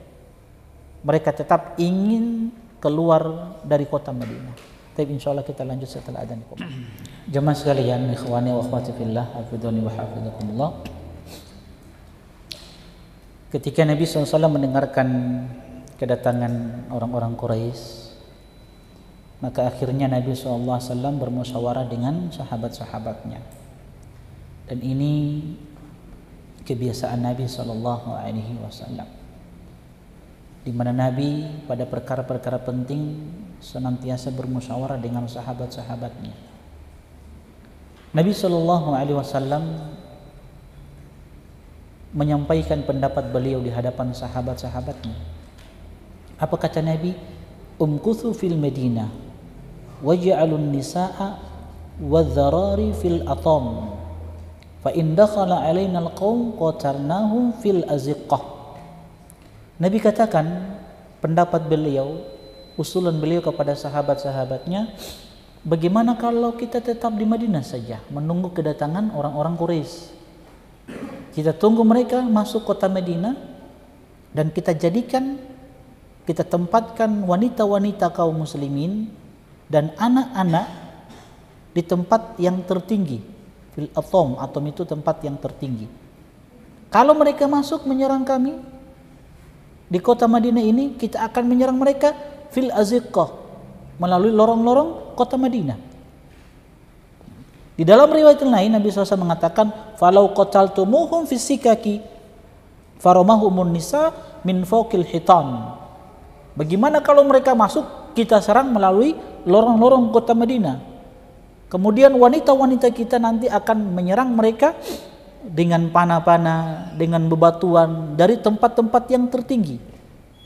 Mereka tetap ingin keluar dari kota Madinah. Tapi insyaallah kita lanjut setelah adzan. Jemaah sekalian, ikhwani wa akhwati fillah, hafidhani wa hafidhakumullah. Ketika Nabi SAW mendengarkan kedatangan orang-orang Quraisy, maka akhirnya Nabi SAW bermusyawarah dengan sahabat-sahabatnya. Dan ini kebiasaan Nabi SAW, di mana Nabi pada perkara-perkara penting senantiasa bermusyawarah dengan sahabat-sahabatnya. Nabi SAW menyampaikan pendapat beliau di hadapan sahabat-sahabatnya. Apa kata Nabi? Umkuthu fil Madinah waj'alun nisaa wadh-dharari fil atam fa in dakhala alaina al-qaum qatarnahum fil aziqah. Nabi katakan pendapat beliau, usulan beliau kepada sahabat-sahabatnya, bagaimana kalau kita tetap di Madinah saja menunggu kedatangan orang-orang Quraisy. Kita tunggu mereka masuk kota Madinah dan kita tempatkan wanita-wanita kaum muslimin dan anak-anak di tempat yang tertinggi. Fil atom, atom itu tempat yang tertinggi. Kalau mereka masuk menyerang kami di kota Madinah ini, kita akan menyerang mereka fil aziqah, melalui lorong-lorong kota Madinah. Di dalam riwayat lain Nabi SAW mengatakan, falau qataltumuhum fis sikaki faramahumun nisa min fawqil hitan. Bagaimana kalau mereka masuk, kita serang melalui lorong-lorong kota Madinah. Kemudian wanita-wanita kita nanti akan menyerang mereka dengan panah-panah, dengan bebatuan dari tempat-tempat yang tertinggi.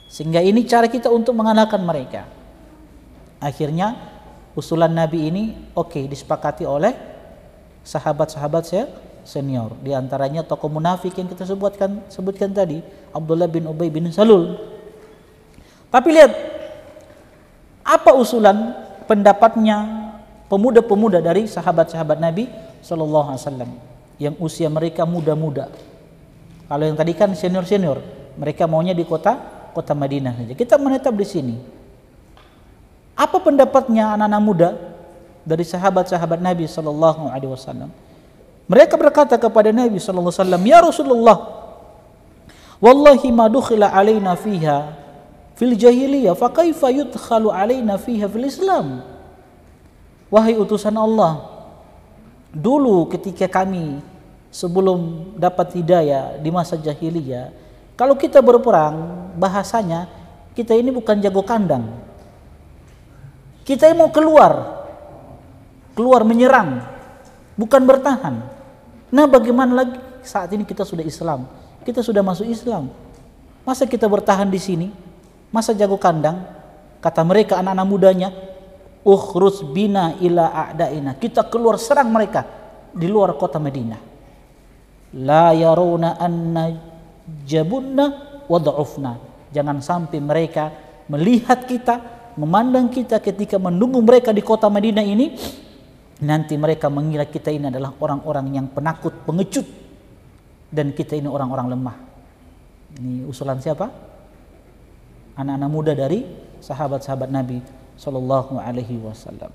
Sehingga ini cara kita untuk mengalahkan mereka. Akhirnya usulan Nabi ini disepakati oleh sahabat-sahabat senior. Di antaranya tokoh munafik yang kita sebutkan tadi, Abdullah bin Ubay bin Salul. Tapi lihat apa usulan pendapatnya pemuda-pemuda dari sahabat-sahabat Nabi SAW yang usia mereka muda-muda. Kalau yang tadi kan senior-senior, mereka maunya di kota Madinah saja. Kita menetap di sini. Apa pendapatnya anak-anak muda dari sahabat-sahabat Nabi SAW? Mereka berkata kepada Nabi SAW, ya Rasulullah, wallahi ma dukhila alaina fiha fil jahiliyah fa kaifa yudkhalu alaina fiha fil Islam. Wahai utusan Allah, dulu ketika kami sebelum dapat hidayah di masa jahiliyah, kalau kita berperang, bahasanya kita ini bukan jago kandang. Kita ini mau keluar menyerang, bukan bertahan. Nah, bagaimana lagi saat ini kita sudah Islam, kita sudah masuk Islam, masa kita bertahan di sini? Masa jago kandang? Kata mereka anak-anak mudanya, ukhruz bina ila a'daina, kita keluar serang mereka di luar kota Madinah. La yaruna anna jabunna wa dha'ufna, jangan sampai mereka melihat kita, memandang kita ketika menunggu mereka di kota Madinah ini, nanti mereka mengira kita ini adalah orang-orang yang penakut, pengecut, dan kita ini orang-orang lemah. Ini usulan siapa? Anak-anak muda dari sahabat-sahabat Nabi Sallallahu Alaihi Wasallam.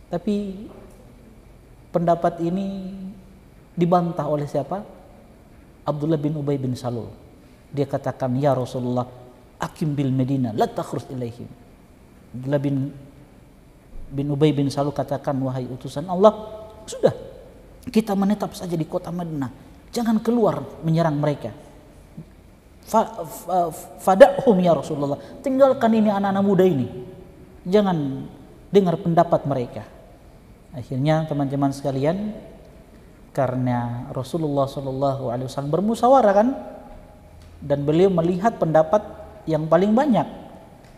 Tapi pendapat ini dibantah oleh siapa? Abdullah bin Ubay bin Salul. Dia katakan, ya Rasulullah, akim bil Madinah, la takhruj ilaihim. Abdullah bin bin Ubay bin Salul katakan, wahai utusan Allah, sudah kita menetap saja di kota Madinah, jangan keluar menyerang mereka. Fada'hum ya Rasulullah, tinggalkan ini anak-anak muda ini, jangan dengar pendapat mereka. Akhirnya teman-teman sekalian, karena Rasulullah SAW bermusyawarah kan, dan beliau melihat pendapat yang paling banyak.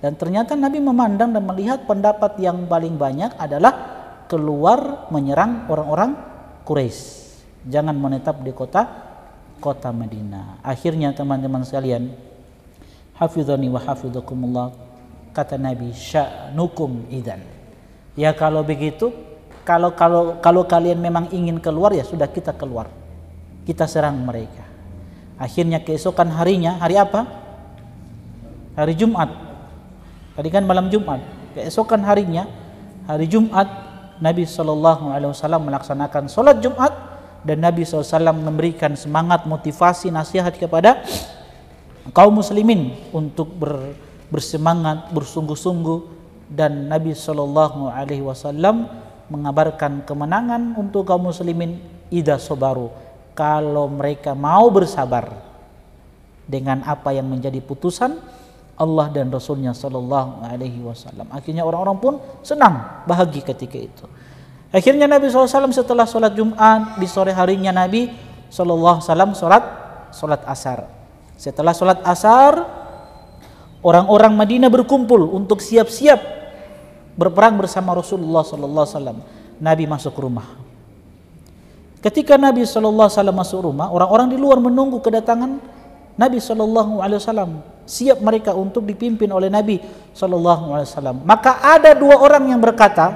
Dan ternyata Nabi memandang dan melihat pendapat yang paling banyak adalah keluar menyerang orang-orang Quraisy. Jangan menetap di kota Madinah. Akhirnya teman-teman sekalian, hafizani wa hafizakumullah, kata Nabi, sya'nukum idzan. Ya kalau begitu, kalau kalian memang ingin keluar, ya sudah kita keluar. Kita serang mereka. Akhirnya keesokan harinya, hari apa? Hari Jumat. Tadi kan malam Jumat. Keesokan harinya, hari Jumat, Nabi SAW melaksanakan sholat Jumat, dan Nabi SAW memberikan semangat, motivasi, nasihat kepada kaum muslimin untuk bersemangat, bersungguh-sungguh, dan Nabi SAW mengabarkan kemenangan untuk kaum muslimin idza sabaru, kalau mereka mau bersabar dengan apa yang menjadi putusan Allah dan Rasulnya SAW. Akhirnya orang-orang pun senang, bahagia ketika itu. Akhirnya Nabi SAW setelah sholat Jumat, di sore harinya Nabi SAW sholat asar. Setelah sholat asar, orang-orang Madinah berkumpul untuk siap-siap berperang bersama Rasulullah SAW. Nabi masuk rumah. Ketika Nabi SAW masuk rumah, orang-orang di luar menunggu kedatangan Nabi SAW. Siap mereka untuk dipimpin oleh Nabi SAW. Maka ada dua orang yang berkata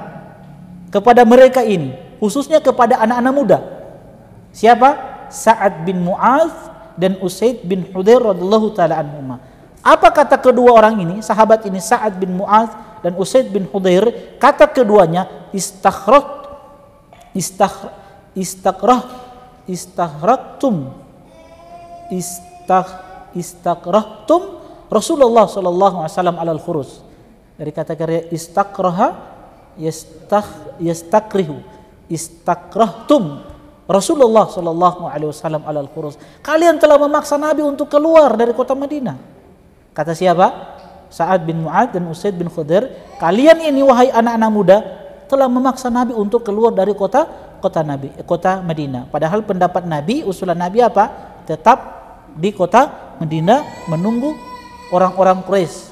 kepada mereka ini, khususnya kepada anak-anak muda. Siapa? Sa'ad bin Mu'adz dan Usaid bin Hudhair radhiyallahu taala anhuma. Apa kata kedua orang ini, sahabat ini, Sa'ad bin Mu'adz dan Usaid bin Hudhair? Kata keduanya, istakrahtum Rasulullah sallallahu alaihi wasallam alal khurus. Dari kata kerja istakraha, yastakrihu, istakrahtum Rasulullah sallallahu alaihi wasallam alal khurus. Kalian telah memaksa Nabi untuk keluar dari kota Madinah. Kata siapa? Sa'ad bin Mu'adz dan Usaid bin Hudhair, kalian ini wahai anak-anak muda telah memaksa Nabi untuk keluar dari kota Madinah. Padahal pendapat Nabi, usulan Nabi apa? Tetap di kota Madinah menunggu orang-orang Quraisy.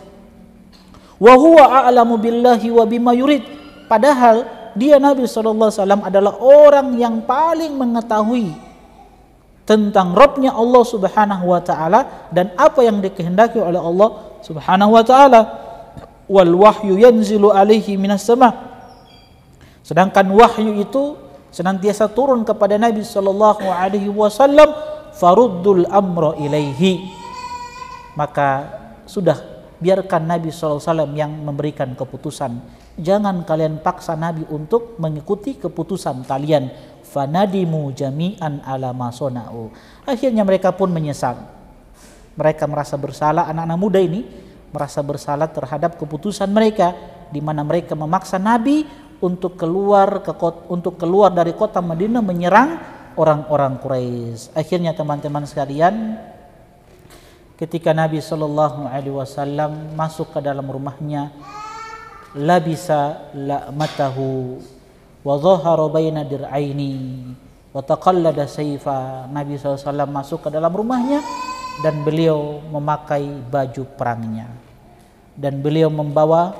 Wa huwa a'lamu billahi wa bima yurid. Padahal dia Nabi SAW adalah orang yang paling mengetahui tentang Rabbnya Allah Subhanahu wa taala dan apa yang dikehendaki oleh Allah Subhanahu wa taala. Wal wahyu yanzilu alaihi minas sama. Sedangkan wahyu itu senantiasa turun kepada Nabi sallallahu alaihi wasallam, faruddul amra ilaihi. Maka sudah biarkan Nabi SAW yang memberikan keputusan. Jangan kalian paksa Nabi untuk mengikuti keputusan kalian. Fanadimu jami'an ala ma sona'u. Akhirnya mereka pun menyesal. Mereka merasa bersalah, anak-anak muda ini merasa bersalah terhadap keputusan mereka, di mana mereka memaksa Nabi untuk keluar dari kota Madinah menyerang orang-orang Quraisy. Akhirnya teman-teman sekalian, ketika Nabi SAW masuk ke dalam rumahnya, labisa la'matahu wa dhahara baina dir'aini wa taqallada sayfa. Nabi SAW masuk ke dalam rumahnya dan beliau memakai baju perangnya, dan beliau membawa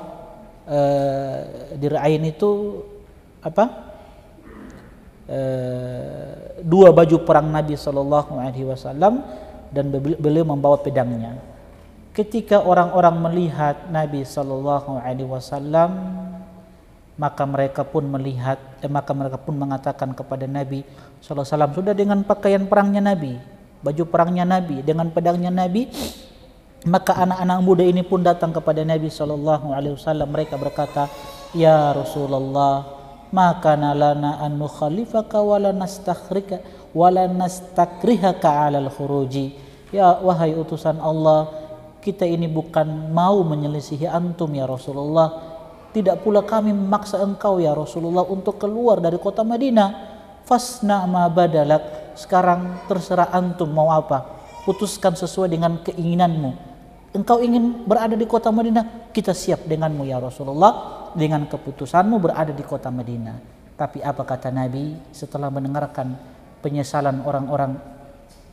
dir'ain itu apa? Dua baju perang Nabi SAW, dan beliau membawa pedangnya. Ketika orang-orang melihat Nabi SAW, maka mereka pun mengatakan kepada Nabi SAW, sudah dengan pakaian perangnya Nabi, baju perangnya Nabi, dengan pedangnya Nabi. Maka anak-anak muda ini pun datang kepada Nabi SAW. Mereka berkata, ya Rasulullah, maka nalana an nukhalifaka wala nastakrihaka alal khuruji. Ya wahai utusan Allah, kita ini bukan mau menyelisihi antum ya Rasulullah, tidak pula kami memaksa engkau ya Rasulullah untuk keluar dari kota Madinah. Fasna ma badalak, sekarang terserah antum mau apa, putuskan sesuai dengan keinginanmu. Engkau ingin berada di kota Madinah, kita siap denganmu ya Rasulullah, dengan keputusanmu berada di kota Madinah. Tapi apa kata Nabi setelah mendengarkan penyesalan orang-orang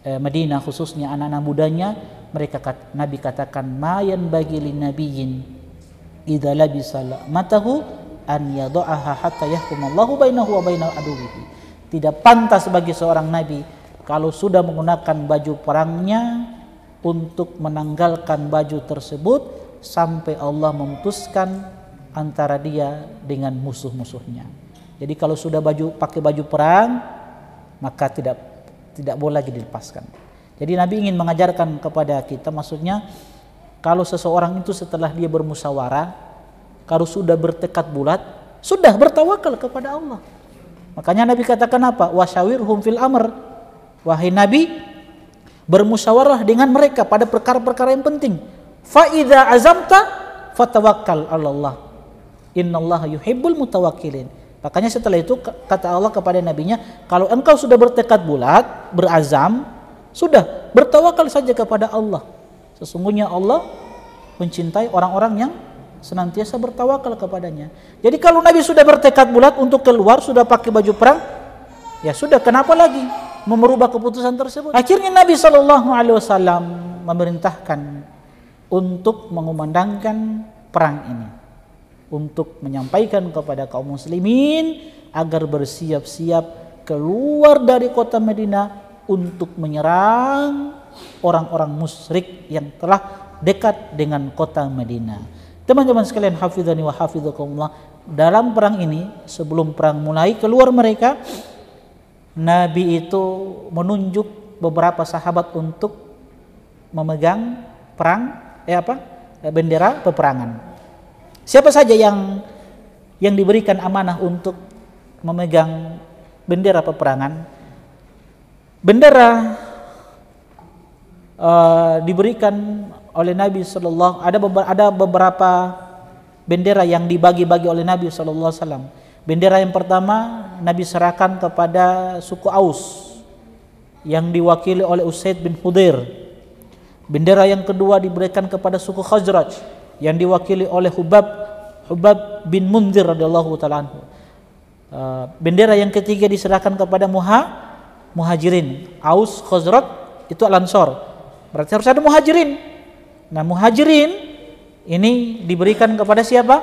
Madinah, khususnya anak-anak mudanya? Nabi katakan, mayan bagi lin nabiyyin idza labisa matahu an yad'aha hatta yahkumallahu bainahu wa baina aduwwihi. Tidak pantas bagi seorang nabi kalau sudah menggunakan baju perangnya untuk menanggalkan baju tersebut sampai Allah memutuskan antara dia dengan musuh-musuhnya. Jadi kalau sudah pakai baju perang, maka tidak boleh lagi dilepaskan. Jadi Nabi ingin mengajarkan kepada kita, maksudnya kalau seseorang itu setelah dia bermusyawarah, kalau sudah bertekad bulat, sudah bertawakal kepada Allah. Makanya Nabi katakan apa? Wasyawirhum fil amr. Wahai Nabi, bermusyawarah dengan mereka pada perkara-perkara yang penting. Fa idza azamta fatawakkal 'ala Allah. Innallaha yuhibbul mutawakkilin. Makanya setelah itu kata Allah kepada nabinya, kalau engkau sudah bertekad bulat, berazam, sudah bertawakal saja kepada Allah. Sesungguhnya Allah mencintai orang-orang yang senantiasa bertawakal kepadanya. Jadi kalau Nabi sudah bertekad bulat untuk keluar, sudah pakai baju perang, ya sudah, kenapa lagi merubah keputusan tersebut? Akhirnya Nabi SAW memerintahkan untuk mengumandangkan perang ini, untuk menyampaikan kepada kaum muslimin agar bersiap-siap keluar dari kota Madinah untuk menyerang orang-orang musyrik yang telah dekat dengan kota Madinah. Teman-teman sekalian, hafizani wa hafizakumullah, dalam perang ini, sebelum perang mulai, keluar mereka, Nabi itu menunjuk beberapa sahabat untuk memegang bendera peperangan. Siapa saja yang diberikan amanah untuk memegang bendera peperangan? Bendera diberikan oleh Nabi sallallahu, ada beberapa bendera yang dibagi-bagi oleh Nabi sallallahu alaihi wasallam. Bendera yang pertama Nabi serahkan kepada suku Aus yang diwakili oleh Usaid bin Hudair. Bendera yang kedua diberikan kepada suku Khazraj yang diwakili oleh Hubab bin Munzir radhiyallahu taala anhu. Bendera yang ketiga diserahkan kepada Muhajirin. Aus, Khazraj itu Al-Ansor. Berarti harus ada Muhajirin. Nah, Muhajirin ini diberikan kepada siapa?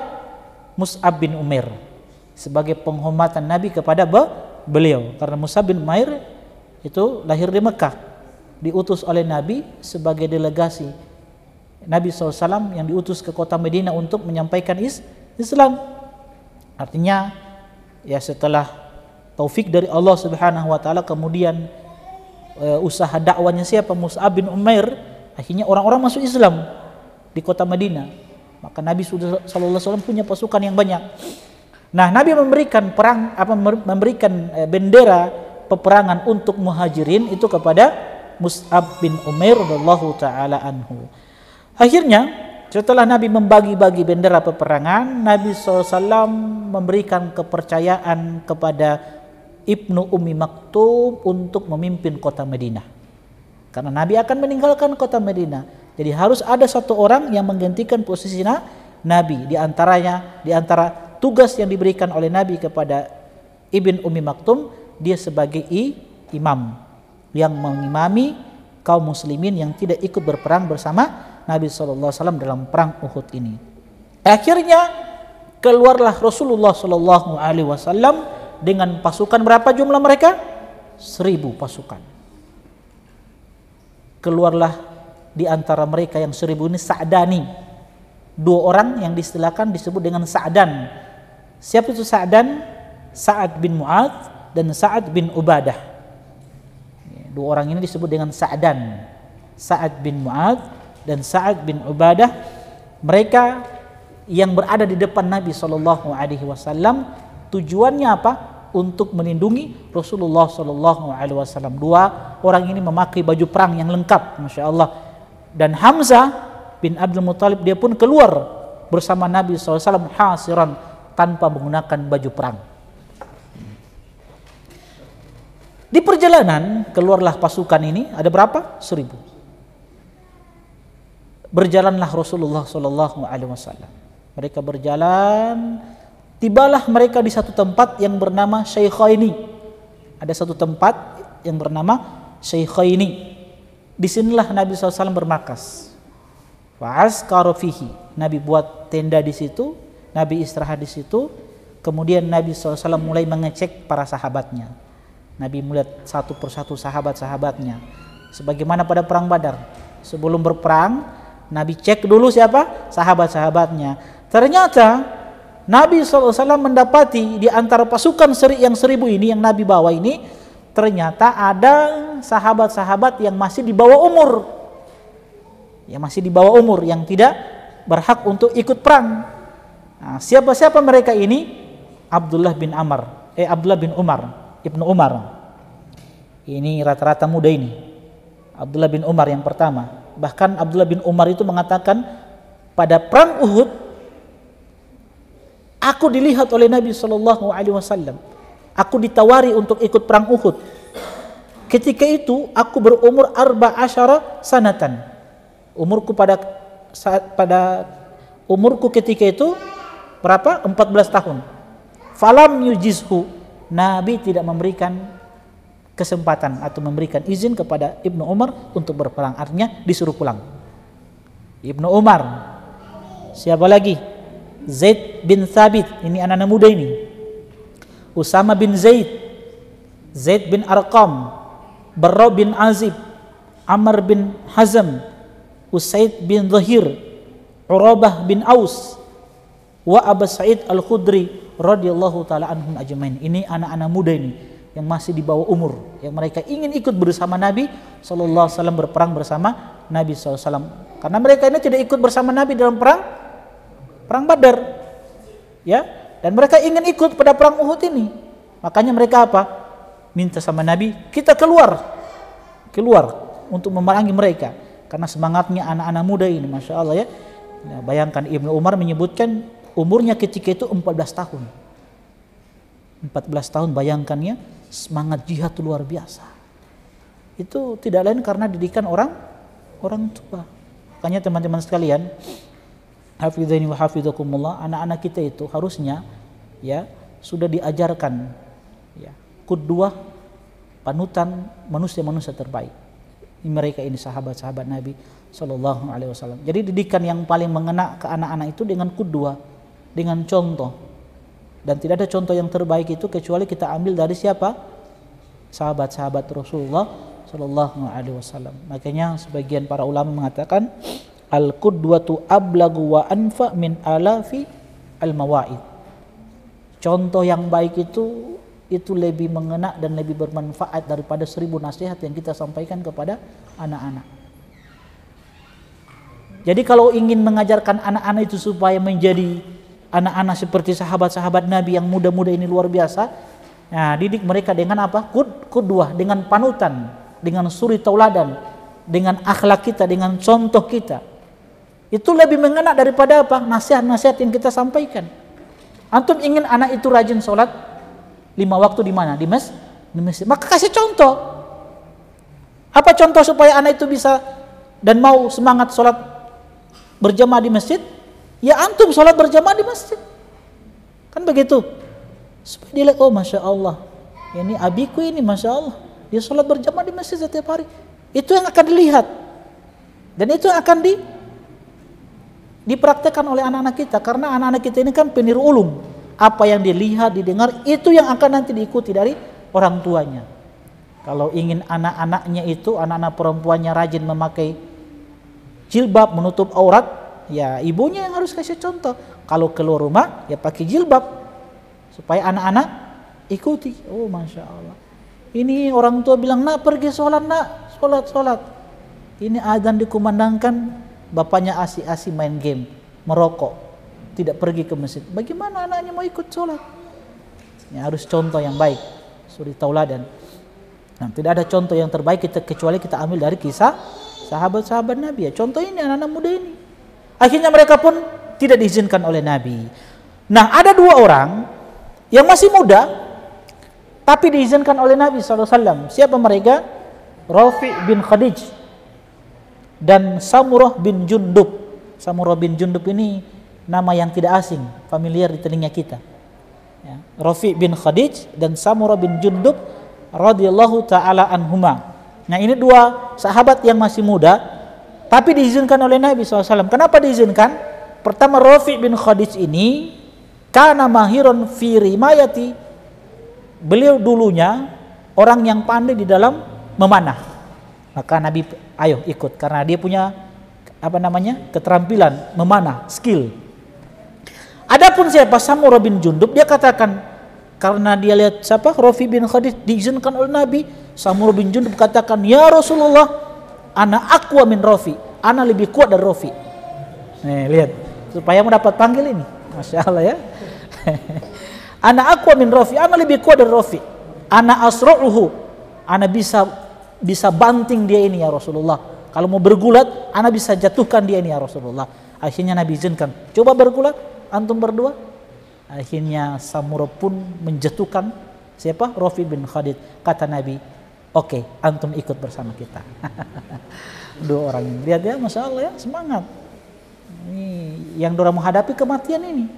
Mus'ab bin Umair, sebagai penghormatan Nabi kepada beliau, karena Mus'ab bin Umair itu lahir di Mekah, diutus oleh Nabi sebagai delegasi Nabi SAW yang diutus ke kota Madinah untuk menyampaikan Islam. Artinya ya setelah taufik dari Allah Subhanahu wa taala, kemudian usaha dakwanya siapa? Mus'ab bin Umair, akhirnya orang-orang masuk Islam di kota Madinah. Maka Nabi sallallahu alaihi wasallam punya pasukan yang banyak. Nah, Nabi memberikan bendera peperangan untuk Muhajirin itu kepada Mus'ab bin Umair radhiyallahu taala anhu. Akhirnya setelah Nabi membagi-bagi bendera peperangan, Nabi SAW memberikan kepercayaan kepada Ibnu Ummi Maktum untuk memimpin kota Madinah. Karena Nabi akan meninggalkan kota Madinah, jadi harus ada satu orang yang menggantikan posisi Nabi. Di antara tugas yang diberikan oleh Nabi kepada Ibn Ummi Maktum, dia sebagai imam yang mengimami kaum muslimin yang tidak ikut berperang bersama Nabi SAW dalam perang Uhud ini. Akhirnya keluarlah Rasulullah SAW dengan pasukan, berapa jumlah mereka? 1000 pasukan. Keluarlah di antara mereka yang 1000 ini Sa'dani, 2 orang yang disebut dengan Sa'dan. Siapa itu Sa'dan? Sa'ad bin Mu'adz dan Sa'ad bin Ubadah. 2 orang ini disebut dengan Sa'dan, Sa'ad bin Mu'adz dan Sa'ad bin Ubadah. Mereka yang berada di depan Nabi SAW, tujuannya apa? Untuk melindungi Rasulullah SAW. 2 orang ini memakai baju perang yang lengkap, Masya Allah. Dan Hamzah bin Abdul Muttalib dia pun keluar bersama Nabi SAW hasiran, tanpa menggunakan baju perang. Di perjalanan keluarlah pasukan ini, ada berapa? 1000. Berjalanlah Rasulullah SAW. Mereka berjalan, tibalah mereka di satu tempat yang bernama Syaikhaini. Ada satu tempat yang bernama Syaikhaini. Disinilah Nabi SAW bermarkas. Fa'askaru fihi. Nabi buat tenda di situ, Nabi istirahat di situ. Kemudian Nabi SAW mulai mengecek para sahabatnya. Nabi melihat satu persatu sahabat-sahabatnya. Sebagaimana pada perang Badar. Sebelum berperang, Nabi cek dulu siapa? Sahabat-sahabatnya. Ternyata Nabi SAW mendapati di antara pasukan yang 1000 ini yang Nabi bawa ini, ternyata ada sahabat-sahabat yang masih di bawah umur. Yang masih di bawah umur, yang tidak berhak untuk ikut perang. Nah, siapa-siapa mereka ini? Abdullah bin Umar, Ibnu Umar. Ini rata-rata muda ini. Abdullah bin Umar yang pertama. Bahkan Abdullah bin Umar itu mengatakan, pada perang Uhud aku dilihat oleh Nabi SAW. Aku ditawari untuk ikut perang Uhud. Ketika itu aku berumur 14 sanatan. Umurku pada umurku ketika itu berapa? 14 tahun. Falam yujizhu. Nabi tidak memberikan kesempatan atau memberikan izin kepada Ibnu Umar untuk berperang. Artinya disuruh pulang. Ibnu Umar. Siapa lagi? Zaid bin Thabit. Ini anak-anak muda ini. Usama bin Zaid. Zaid bin Arqam. Barra bin Azib. Amr bin Hazm. Usaid bin Zahir. Urabah bin Aus. Wa Abu Sa'id Al-Khudri radhiyallahu taala anhum ajmain. Ini anak-anak muda ini yang masih di bawah umur, yang mereka ingin ikut bersama Nabi sallallahu alaihi wasallam, berperang bersama Nabi sallallahu alaihi wasallam. Karena mereka ini tidak ikut bersama Nabi dalam perang Badar. Ya, dan mereka ingin ikut pada perang Uhud ini. Makanya mereka apa? Minta sama Nabi, kita keluar untuk memerangi mereka. Karena semangatnya anak-anak muda ini, Masya Allah ya. Nah, bayangkan Ibnu Umar menyebutkan umurnya ketika itu 14 tahun. 14 tahun, bayangkan ya, semangat jihad itu luar biasa. Itu tidak lain karena didikan orang tua. Makanya teman-teman sekalian, hafizani wa hafizakumullah, anak-anak kita itu harusnya ya sudah diajarkan ya qudwah, panutan manusia-manusia terbaik. Mereka ini sahabat-sahabat Nabi sallallahu alaihi wasallam. Jadi didikan yang paling mengena ke anak-anak itu dengan qudwah, dengan contoh. Dan tidak ada contoh yang terbaik itu kecuali kita ambil dari siapa? Sahabat-sahabat Rasulullah sallallahu alaihi wasallam. Makanya sebagian para ulama mengatakan al-qudwatu ablagu wa anfa min alafi al-mawaid. Contoh yang baik itu lebih mengena dan lebih bermanfaat daripada 1000 nasihat yang kita sampaikan kepada anak-anak. Jadi kalau ingin mengajarkan anak-anak itu supaya menjadi anak-anak seperti sahabat-sahabat Nabi yang muda-muda ini luar biasa, nah, didik mereka dengan apa? Qudwah, dengan panutan, dengan suri tauladan, dengan akhlak kita, dengan contoh kita. Itu lebih mengena daripada apa? Nasihat-nasihat yang kita sampaikan. Antum ingin anak itu rajin sholat 5 waktu di mana? Di masjid. Maka kasih contoh. Apa contoh supaya anak itu bisa dan mau semangat sholat berjamaah di masjid? Ya antum sholat berjamaah di masjid. Kan begitu. Supaya dia lihat, oh Masya Allah, ini abiku ini Masya Allah, dia sholat berjamaah di masjid setiap hari. Itu yang akan dilihat. Dan itu yang akan dipraktekkan oleh anak-anak kita. Karena anak-anak kita ini kan peniru ulum. Apa yang dilihat, didengar, itu yang akan nanti diikuti dari orang tuanya. Kalau ingin anak-anaknya itu, anak-anak perempuannya rajin memakai jilbab, menutup aurat, ya ibunya yang harus kasih contoh. Kalau keluar rumah, ya pakai jilbab. Supaya anak-anak ikuti. Oh Masya Allah. Ini orang tua bilang, nak pergi sholat nak, sholat. Ini azan dikumandangkan, bapaknya asik-asik main game, merokok, tidak pergi ke masjid. Bagaimana anaknya mau ikut sholat? Ya, harus contoh yang baik, suri tauladan. Nah, tidak ada contoh yang terbaik kecuali kita ambil dari kisah sahabat-sahabat Nabi. Ya, contoh ini anak-anak muda ini. Akhirnya mereka pun tidak diizinkan oleh Nabi. Nah, ada dua orang yang masih muda tapi diizinkan oleh Nabi SAW. Siapa mereka? Rafi bin Khadij dan Samurah bin Jundub. Samurah bin Jundub ini nama yang tidak asing, familiar di telinga kita. Ya. Rafi bin Khadij dan Samurah bin Jundub radhiyallahu taala anhuma. Nah, ini dua sahabat yang masih muda tapi diizinkan oleh Nabi SAW. Kenapa diizinkan? Pertama, Rafi bin Khadij ini kana mahiron fi rimayati. Beliau dulunya orang yang pandai di dalam memanah. Maka Nabi ayo ikut karena dia punya keterampilan memanah, skill. Adapun siapa? Samurah bin Jundub, dia katakan karena dia lihat siapa? Rafi bin Khadij diizinkan oleh Nabi. Samurah bin Jundub katakan, "Ya Rasulullah, ana aqwa min Rafi." Ana lebih kuat dari Rafi. Nih, lihat. Supaya mendapat panggil ini. Masya Allah ya. Ana aqwa min Rafi, ana lebih kuat dari Rafi. Ana asra'uhu, ana bisa banting dia ini ya Rasulullah. Kalau mau bergulat, ana bisa jatuhkan dia ini ya Rasulullah. Akhirnya Nabi izinkan. Coba bergulat antum berdua. Akhirnya Samurah pun menjatuhkan siapa? Rafi bin Khadij. Kata Nabi, "Oke, antum ikut bersama kita." Dua orang ini. Lihat ya, Masya Allah ya, semangat. Ini yang dorang menghadapi kematian ini.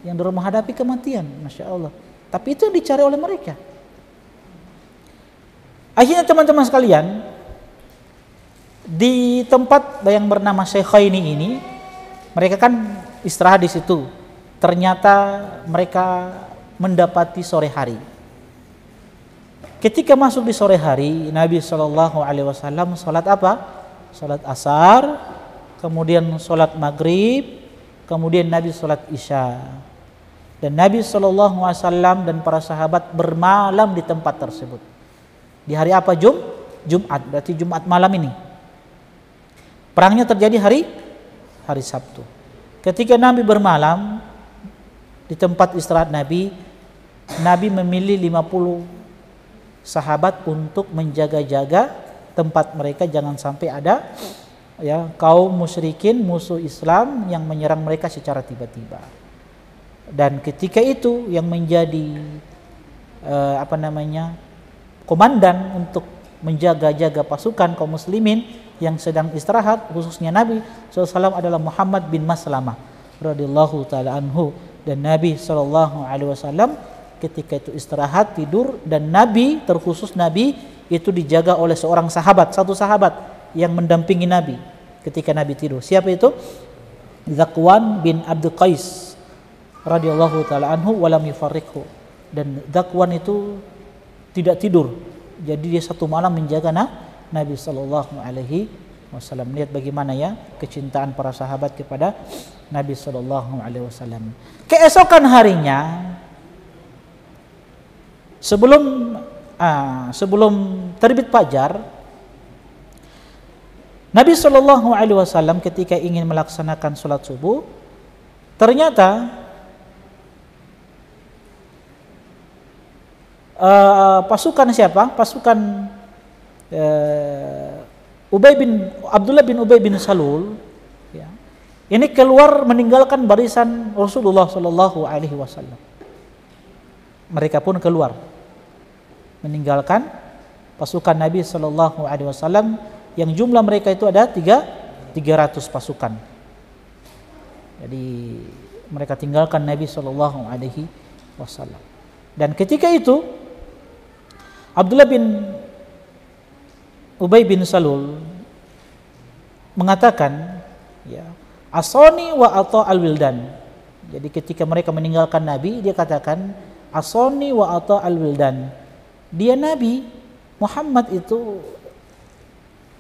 Yang dorang menghadapi kematian, Masya Allah. Tapi itu yang dicari oleh mereka. Akhirnya teman-teman sekalian, di tempat yang bernama Syekhaini ini, mereka kan istirahat di situ. Ternyata mereka mendapati sore hari. Ketika masuk di sore hari, Nabi SAW sholat apa? Sholat asar, kemudian sholat maghrib, kemudian Nabi sholat isya. Dan Nabi SAW dan para sahabat bermalam di tempat tersebut. Di hari apa? Jumat, berarti Jumat malam ini. Perangnya terjadi hari Sabtu. Ketika Nabi bermalam di tempat istirahat Nabi memilih 50 sahabat untuk menjaga-jaga tempat mereka, jangan sampai ada ya kaum musyrikin, musuh Islam yang menyerang mereka secara tiba-tiba. Dan ketika itu yang menjadi komandan untuk menjaga-jaga pasukan kaum muslimin yang sedang istirahat, khususnya Nabi SAW, adalah Muhammad bin Maslamah radhiyallahu taala anhu. Dan Nabi SAW ketika itu istirahat, tidur, dan Nabi, terkhusus Nabi itu dijaga oleh seorang sahabat, satu sahabat yang mendampingi Nabi ketika Nabi tidur. Siapa itu? Zakwan bin Abdul Qais radhiyallahu taala anhu walam yufarriqhu. Dan Zakwan itu tidak tidur. Jadi dia satu malam menjaga Nabi sallallahu alaihi wasallam. Lihat bagaimana ya kecintaan para sahabat kepada Nabi sallallahu alaihi wasallam. Keesokan harinya sebelum terbit fajar, Nabi Shallallahu Alaihi Wasallam ketika ingin melaksanakan sholat subuh, ternyata pasukan siapa? Pasukan Abdullah bin Ubay bin Salul, ya, ini keluar meninggalkan barisan Rasulullah Shallallahu Alaihi Wasallam. Mereka pun keluar meninggalkan pasukan Nabi Shallallahu Alaihi Wasallam yang jumlah mereka itu ada 300 pasukan. Jadi mereka tinggalkan Nabi Shallallahu Alaihi Wasallam. Dan ketika itu Abdullah bin Ubay bin Salul mengatakan, ya, asoni wa ata al-wildan. Jadi ketika mereka meninggalkan Nabi, dia katakan asoni wa ata al-wildan. Dia Nabi Muhammad itu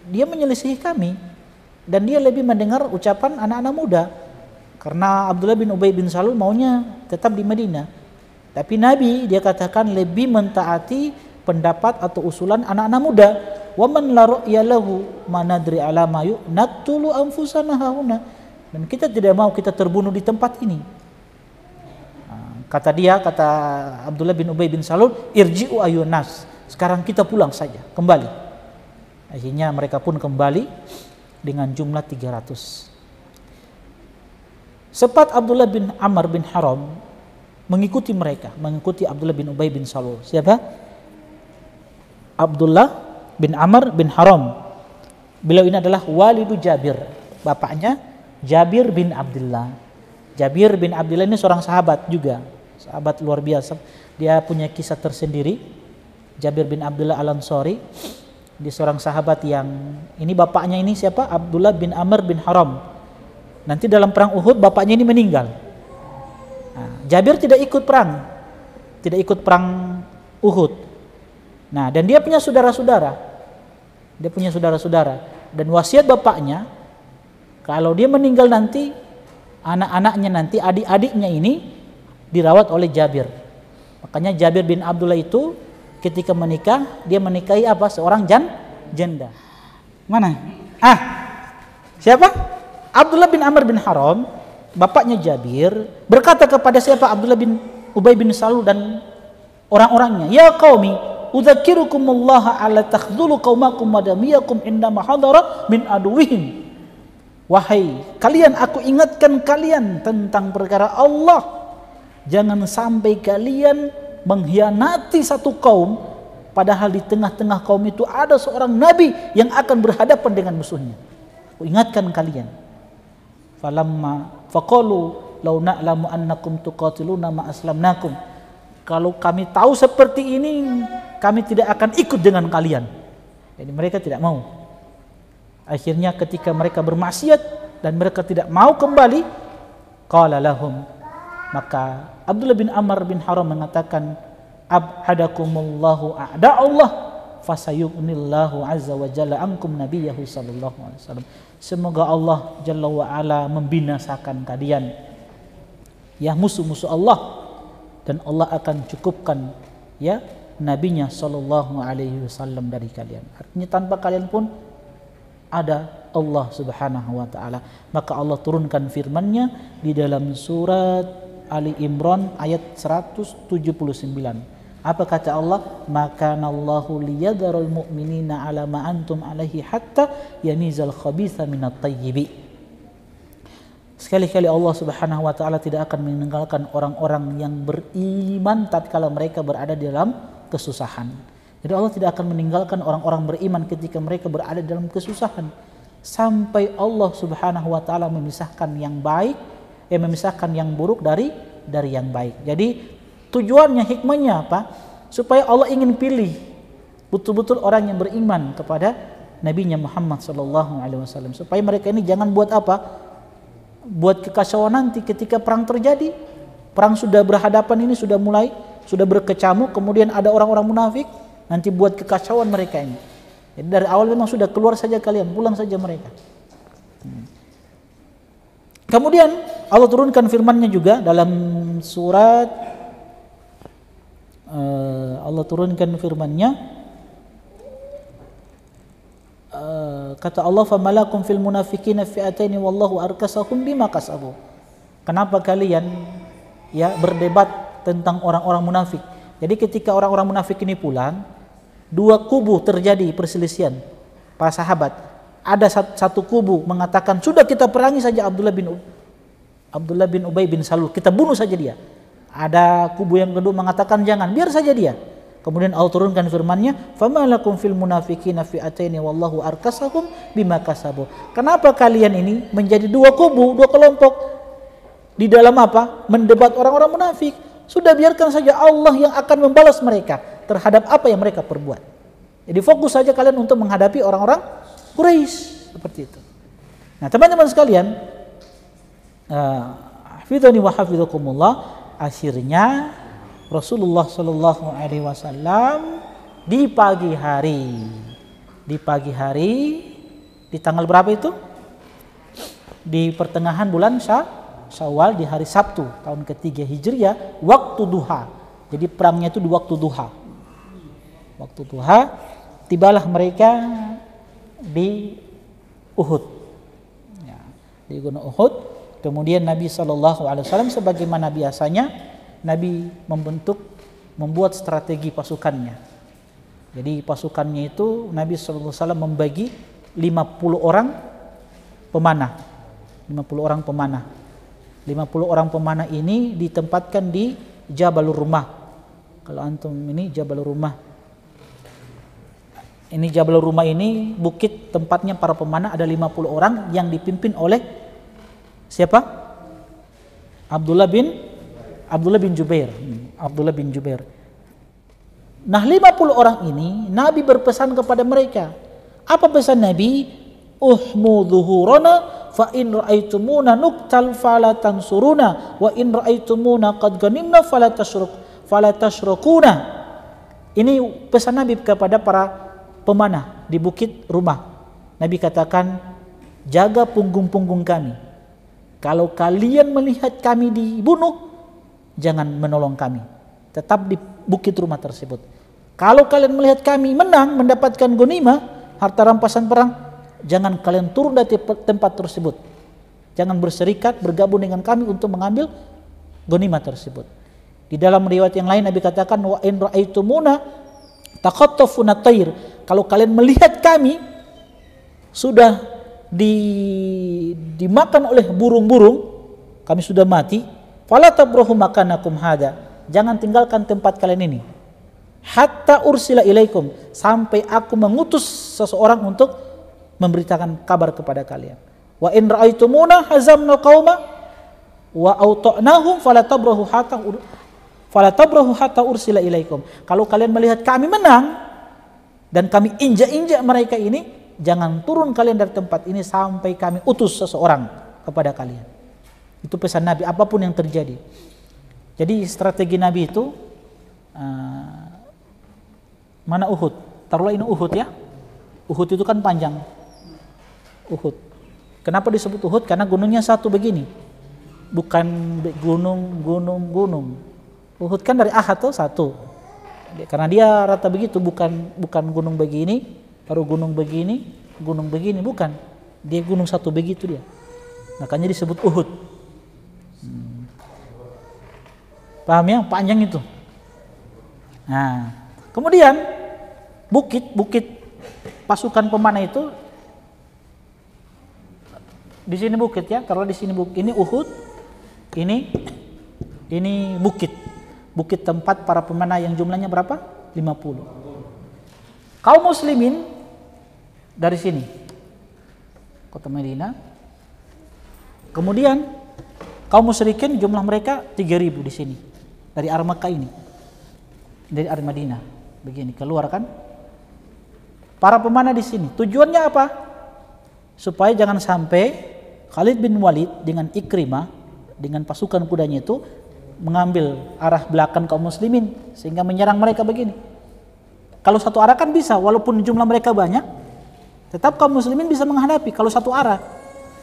dia menyelisihi kami dan dia lebih mendengar ucapan anak-anak muda. Karena Abdullah bin Ubay bin Salul maunya tetap di Madinah. Tapi Nabi dia katakan lebih mentaati pendapat atau usulan anak-anak muda. Wa man la ra'ya lahu manadri ala ma yu'natulu anfusana hauna. Dan kita tidak mau kita terbunuh di tempat ini. Kata Abdullah bin Ubay bin Salul, irji'u ayyunas. Sekarang kita pulang saja, kembali. Akhirnya mereka pun kembali dengan jumlah 300. Sempat Abdullah bin Amr bin Haram mengikuti mereka, mengikuti Abdullah bin Ubay bin Salul. Siapa? Abdullah bin Amr bin Haram. Beliau ini adalah walidu Jabir, bapaknya Jabir bin Abdullah. Jabir bin Abdullah ini seorang sahabat juga, sahabat luar biasa. Dia punya kisah tersendiri. Jabir bin Abdullah Al-Ansari, dia seorang sahabat yang ini bapaknya ini siapa? Abdullah bin Amr bin Haram. Nanti dalam perang Uhud bapaknya ini meninggal. Nah, Jabir tidak ikut perang Uhud. Nah, dan dia punya saudara-saudara. Dan wasiat bapaknya, kalau dia meninggal nanti, anak-anaknya nanti, adik-adiknya ini dirawat oleh Jabir. Makanya Jabir bin Abdullah itu ketika menikah, dia menikahi apa? Seorang janda. Mana? Siapa? Abdullah bin Amr bin Haram, bapaknya Jabir, berkata kepada siapa? Abdullah bin Ubay bin Salul dan orang-orangnya, "Ya qaumi, udzakirukumullah ala takhdhulu qaumakum madamiyakum indama hadara min aduwihim." Wahai kalian, aku ingatkan kalian tentang perkara Allah. Jangan sampai kalian mengkhianati satu kaum, padahal di tengah-tengah kaum itu ada seorang nabi yang akan berhadapan dengan musuhnya. Aku ingatkan kalian. Falamma faqalu law na'lamu annakum tuqatiluna ma aslamnakum. Kalau kami tahu seperti ini, kami tidak akan ikut dengan kalian. Jadi mereka tidak mau. Akhirnya ketika mereka bermaksiat dan mereka tidak mau kembali, qala lahum, maka Abdullah bin Amr bin Haram mengatakan, abhadakumullahu a'da'ullah fasayubnillahu azza wa jalla ankum nabiyahu sallallahu alaihi wasallam. Semoga Allah Jalla wa'ala membinasakan kalian, ya musuh-musuh Allah, dan Allah akan cukupkan ya nabinya sallallahu alaihi wasallam dari kalian. Artinya tanpa kalian pun ada Allah subhanahu wa ta'ala. Maka Allah turunkan firman-Nya di dalam surat Ali Imran ayat 179. Apa kata Allah? Maka Allahu liyadharul mu'minina ala ma antum alaihi hatta yanizal khabitha minat tayyibi. Sekali-kali Allah Subhanahu wa taala tidak akan meninggalkan orang-orang yang beriman tatkala mereka berada di dalam kesusahan. Jadi Allah tidak akan meninggalkan orang-orang beriman ketika mereka berada dalam kesusahan sampai Allah Subhanahu wa taala memisahkan yang baik, memisahkan yang buruk dari yang baik. Jadi tujuannya, hikmahnya apa? Supaya Allah ingin pilih betul-betul orang yang beriman kepada Nabi-Nya Muhammad sallallahu alaihi wasallam, supaya mereka ini jangan buat apa? Buat kekacauan nanti ketika perang terjadi. Perang sudah berhadapan ini, sudah berkecamuk, kemudian ada orang-orang munafik, nanti buat kekacauan mereka ini. Jadi dari awal memang sudah keluar saja kalian, pulang saja mereka. Kemudian Allah turunkan firman-Nya juga dalam surat Allah turunkan firman-Nya, kata Allah, famalakum fil munafiqina fi'ataini wallahu arkasahum bima kasabu. Kenapa kalian ya berdebat tentang orang-orang munafik? Jadi ketika orang-orang munafik ini pulang, dua kubu terjadi perselisihan para sahabat. Ada satu kubu mengatakan, sudah kita perangi saja Abdullah bin Ubay bin Salul, kita bunuh saja dia. Ada kubu yang kedua mengatakan jangan, biar saja dia. Kemudian Allah turunkan firman-Nya, famalakum fil munafiqina fi'ataini wallahu arkasahum bima kasabu. Kenapa kalian ini menjadi dua kubu, dua kelompok di dalam apa? Mendebat orang-orang munafik. Sudah biarkan saja Allah yang akan membalas mereka terhadap apa yang mereka perbuat. Jadi fokus saja kalian untuk menghadapi orang-orang Quraisy, seperti itu. Nah, teman-teman sekalian, hafizani wa hafizakumullah, akhirnya Rasulullah Shallallahu Alaihi Wasallam di pagi hari di tanggal berapa itu? Di pertengahan bulan Syawal, di hari Sabtu tahun ketiga Hijriah, waktu duha. Jadi perangnya itu di waktu duha. Waktu duha tibalah mereka di Uhud. Ya, di Gunung Uhud. Kemudian Nabi Shallallahu Alaihi Wasallam sebagaimana biasanya Nabi membuat strategi pasukannya. Jadi pasukannya itu Nabi Shallallahu Alaihi Wasallam membagi 50 orang pemanah. 50 orang pemanah ini ditempatkan di Jabalur Rumah. Kalau antum ini Jabalur Rumah. Ini Jabalur Rumah ini bukit tempatnya para pemanah, ada 50 orang yang dipimpin oleh siapa? Abdullah bin Jubair. Abdullah bin Jubair. Nah, 50 orang ini Nabi berpesan kepada mereka. Apa pesan Nabi? Uhmu dhuhurana fa in ra'aitumuna nuqtal fala tansuruna wa in ra'aitumuna qad ghanimna fala tashrukuna. Ini pesan Nabi kepada para pemanah di bukit Rumah. Nabi katakan, jaga punggung-punggung kami. Kalau kalian melihat kami dibunuh, jangan menolong kami. Tetap di bukit Rumah tersebut. Kalau kalian melihat kami menang, mendapatkan ghanimah, harta rampasan perang, jangan kalian turun dari tempat tersebut. Jangan berserikat, bergabung dengan kami untuk mengambil ghanimah tersebut. Di dalam riwayat yang lain Nabi katakan, wa in ra'aitumuna taqattafuna tayr. Kalau kalian melihat kami sudah dimakan oleh burung-burung, kami sudah mati, fala tabrahu makanakum hada. Jangan tinggalkan tempat kalian ini. Hatta ursila ilaikum, sampai aku mengutus seseorang untuk memberitakan kabar kepada kalian. Wa in ra'aitumuna hazamna qauma wa awta'nahum fala tabrahu hatta ursila ilaikum. Kalau kalian melihat kami menang dan kami injak-injak mereka ini, jangan turun kalian dari tempat ini sampai kami utus seseorang kepada kalian. Itu pesan Nabi apapun yang terjadi. Jadi strategi Nabi itu mana Uhud? Taruhlah ini Uhud ya. Uhud itu kan panjang. Uhud. Kenapa disebut Uhud? Karena gunungnya satu begini. Bukan gunung. Uhud kan dari Ahad tuh satu. Karena dia rata begitu, bukan gunung begini, baru gunung begini, bukan. Dia gunung satu begitu dia. Makanya disebut Uhud. Paham ya? Panjang itu. Nah, kemudian bukit pasukan pemanah itu di sini bukit ya. Kalau di sini bukit, ini Uhud, ini bukit tempat para pemanah yang jumlahnya berapa? 50. Kaum muslimin dari sini kota Madinah. Kemudian kaum musyrikin jumlah mereka 3.000 di sini. Dari arah Makkah ini. Dari arah Madinah. Begini keluar kan? Para pemanah di sini. Tujuannya apa? Supaya jangan sampai Khalid bin Walid dengan Ikrimah, dengan pasukan kudanya itu mengambil arah belakang kaum muslimin sehingga menyerang mereka begini. Kalau satu arah kan bisa, walaupun jumlah mereka banyak, tetap kaum muslimin bisa menghadapi kalau satu arah.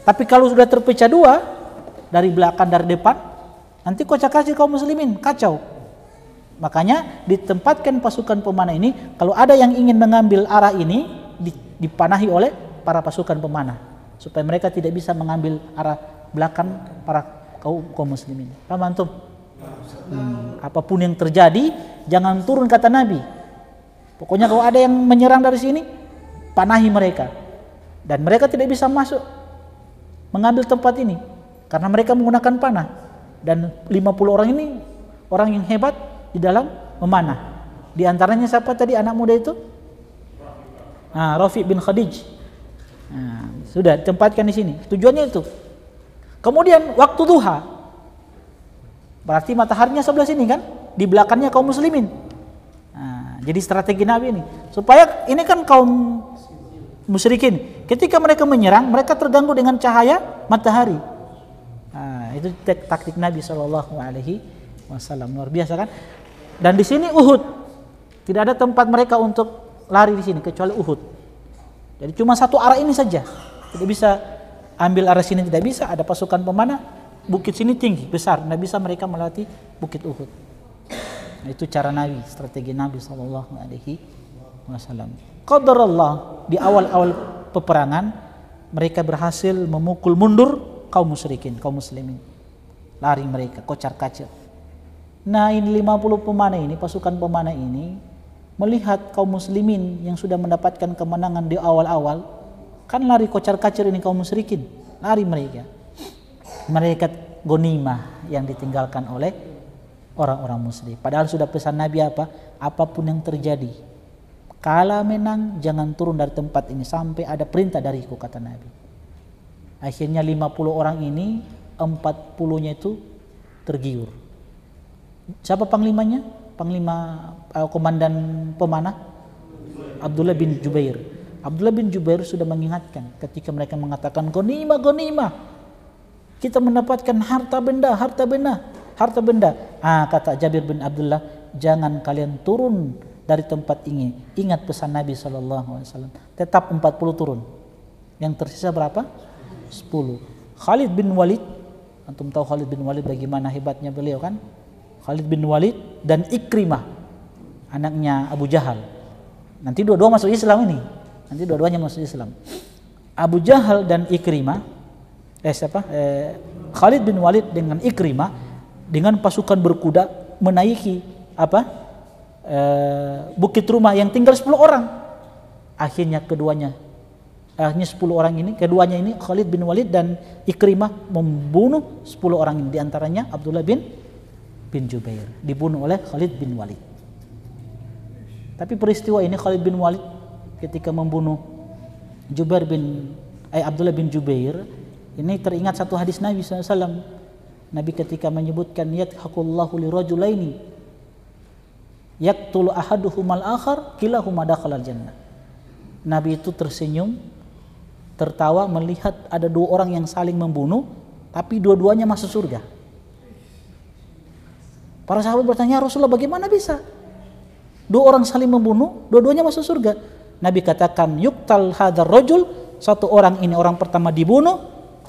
Tapi kalau sudah terpecah dua, dari belakang, dari depan, nanti kocak-kacir kaum muslimin, kacau. Makanya ditempatkan pasukan pemanah ini, kalau ada yang ingin mengambil arah ini, dipanahi oleh para pasukan pemanah, supaya mereka tidak bisa mengambil arah belakang para kaum muslimin. Paham antum? Apapun yang terjadi, jangan turun kata Nabi. Pokoknya kalau ada yang menyerang dari sini, panahi mereka. Dan mereka tidak bisa masuk mengambil tempat ini karena mereka menggunakan panah. Dan 50 orang ini orang yang hebat di dalam memanah. Di antaranya siapa tadi anak muda itu? Rafi bin Khadij. Sudah tempatkan di sini. Tujuannya itu. Kemudian waktu duha, berarti mataharinya sebelah sini kan, di belakangnya kaum muslimin. Jadi strategi Nabi ini supaya ini kan kaum musyrikin, ketika mereka menyerang, mereka terganggu dengan cahaya matahari. Itu taktik Nabi SAW. Luar biasa kan? Dan di sini Uhud, tidak ada tempat mereka untuk lari di sini kecuali Uhud. Jadi cuma satu arah ini saja, tidak bisa ambil arah sini, tidak bisa. Ada pasukan pemanah, bukit sini tinggi besar, tidak bisa mereka melewati bukit Uhud. Itu cara Nabi, strategi Nabi SAW. Qadarullah, di awal-awal peperangan mereka berhasil memukul mundur kaum musyrikin, kaum muslimin. Lari mereka, kocar-kacir. Nah, ini 50 pemanah ini, pasukan pemanah ini melihat kaum muslimin yang sudah mendapatkan kemenangan di awal-awal, kan lari kocar-kacir ini kaum musyrikin, lari mereka. Mereka gonimah yang ditinggalkan oleh orang-orang musyrik. Padahal sudah pesan Nabi apa? Apapun yang terjadi, kalah menang jangan turun dari tempat ini sampai ada perintah dariku, kata Nabi. Akhirnya 50 orang ini 40-nya itu tergiur. Siapa panglimanya? Panglima komandan pemanah? Abdullah bin Jubair. Abdullah bin Jubair sudah mengingatkan ketika mereka mengatakan gonimah, gonimah, kita mendapatkan harta benda. Kata Jabir bin Abdullah, jangan kalian turun dari tempat ini. Ingat pesan Nabi SAW. Tetap 40 turun. Yang tersisa berapa? 10. Khalid bin Walid, antum tahu Khalid bin Walid bagaimana hebatnya beliau kan? Khalid bin Walid dan Ikrimah, anaknya Abu Jahal. Nanti dua-dua masuk Islam ini. Nanti dua-duanya masuk Islam. Abu Jahal dan Ikrimah, Khalid bin Walid dengan Ikrimah dengan pasukan berkuda menaiki bukit rumah yang tinggal 10 orang. Akhirnya 10 orang ini, keduanya ini Khalid bin Walid dan Ikrimah membunuh 10 orang ini, di antaranya Abdullah bin Jubair dibunuh oleh Khalid bin Walid. Tapi peristiwa ini Khalid bin Walid ketika membunuh Abdullah bin Jubair ini teringat satu hadis Nabi SAW. Nabi ketika menyebutkan yadhakullahu lirajulaini yaqtulu ahaduhumal akhar kilahuma dakhalal jannah. Nabi itu tersenyum, tertawa melihat ada 2 orang yang saling membunuh tapi dua-duanya masuk surga. Para sahabat bertanya, Rasulullah bagaimana bisa 2 orang saling membunuh, dua-duanya masuk surga? Nabi katakan, yuktal hadar rajul, satu orang ini orang pertama dibunuh,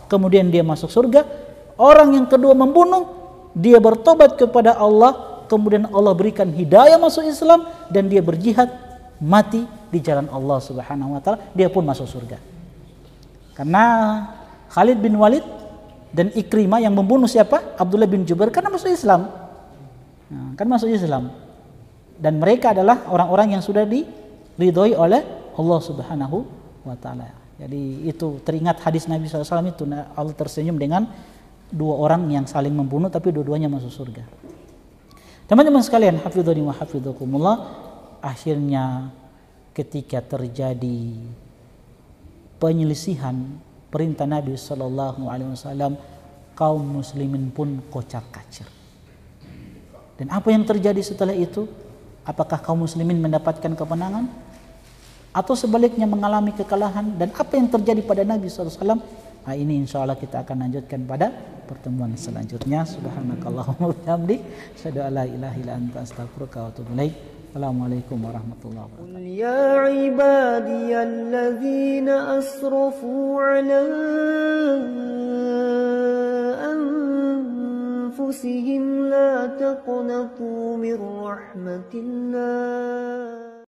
kemudian dia masuk surga. Orang yang kedua membunuh, dia bertobat kepada Allah, kemudian Allah berikan hidayah masuk Islam, dan dia berjihad mati di jalan Allah Subhanahu wa taala, dia pun masuk surga. Karena Khalid bin Walid dan Ikrimah yang membunuh siapa? Abdullah bin Jubair, karena masuk Islam. Masuk Islam. Dan mereka adalah orang-orang yang sudah diridhoi oleh Allah Subhanahu wa taala. Jadi itu teringat hadis Nabi SAW itu, Allah tersenyum dengan 2 orang yang saling membunuh tapi dua-duanya masuk surga. Teman-teman sekalian, hafidhani wa hafidhakumullah, akhirnya ketika terjadi penyelisihan perintah Nabi SAW, kaum muslimin pun kocar-kacir. Dan apa yang terjadi setelah itu? Apakah kaum muslimin mendapatkan kemenangan atau sebaliknya mengalami kekalahan? Dan apa yang terjadi pada Nabi SAW? Ini insya Allah kita akan lanjutkan pada pertemuan selanjutnya. Subhanakallahumma wa bihamdik, asyhadu an la ilaha illa anta, astaghfiruka wa atubu ilaik. Assalamualaikum warahmatullahi wabarakatuh. Qul ya ibadiyalladzina asrafu ala أنفسهم لا تقنطوا من رحمة الله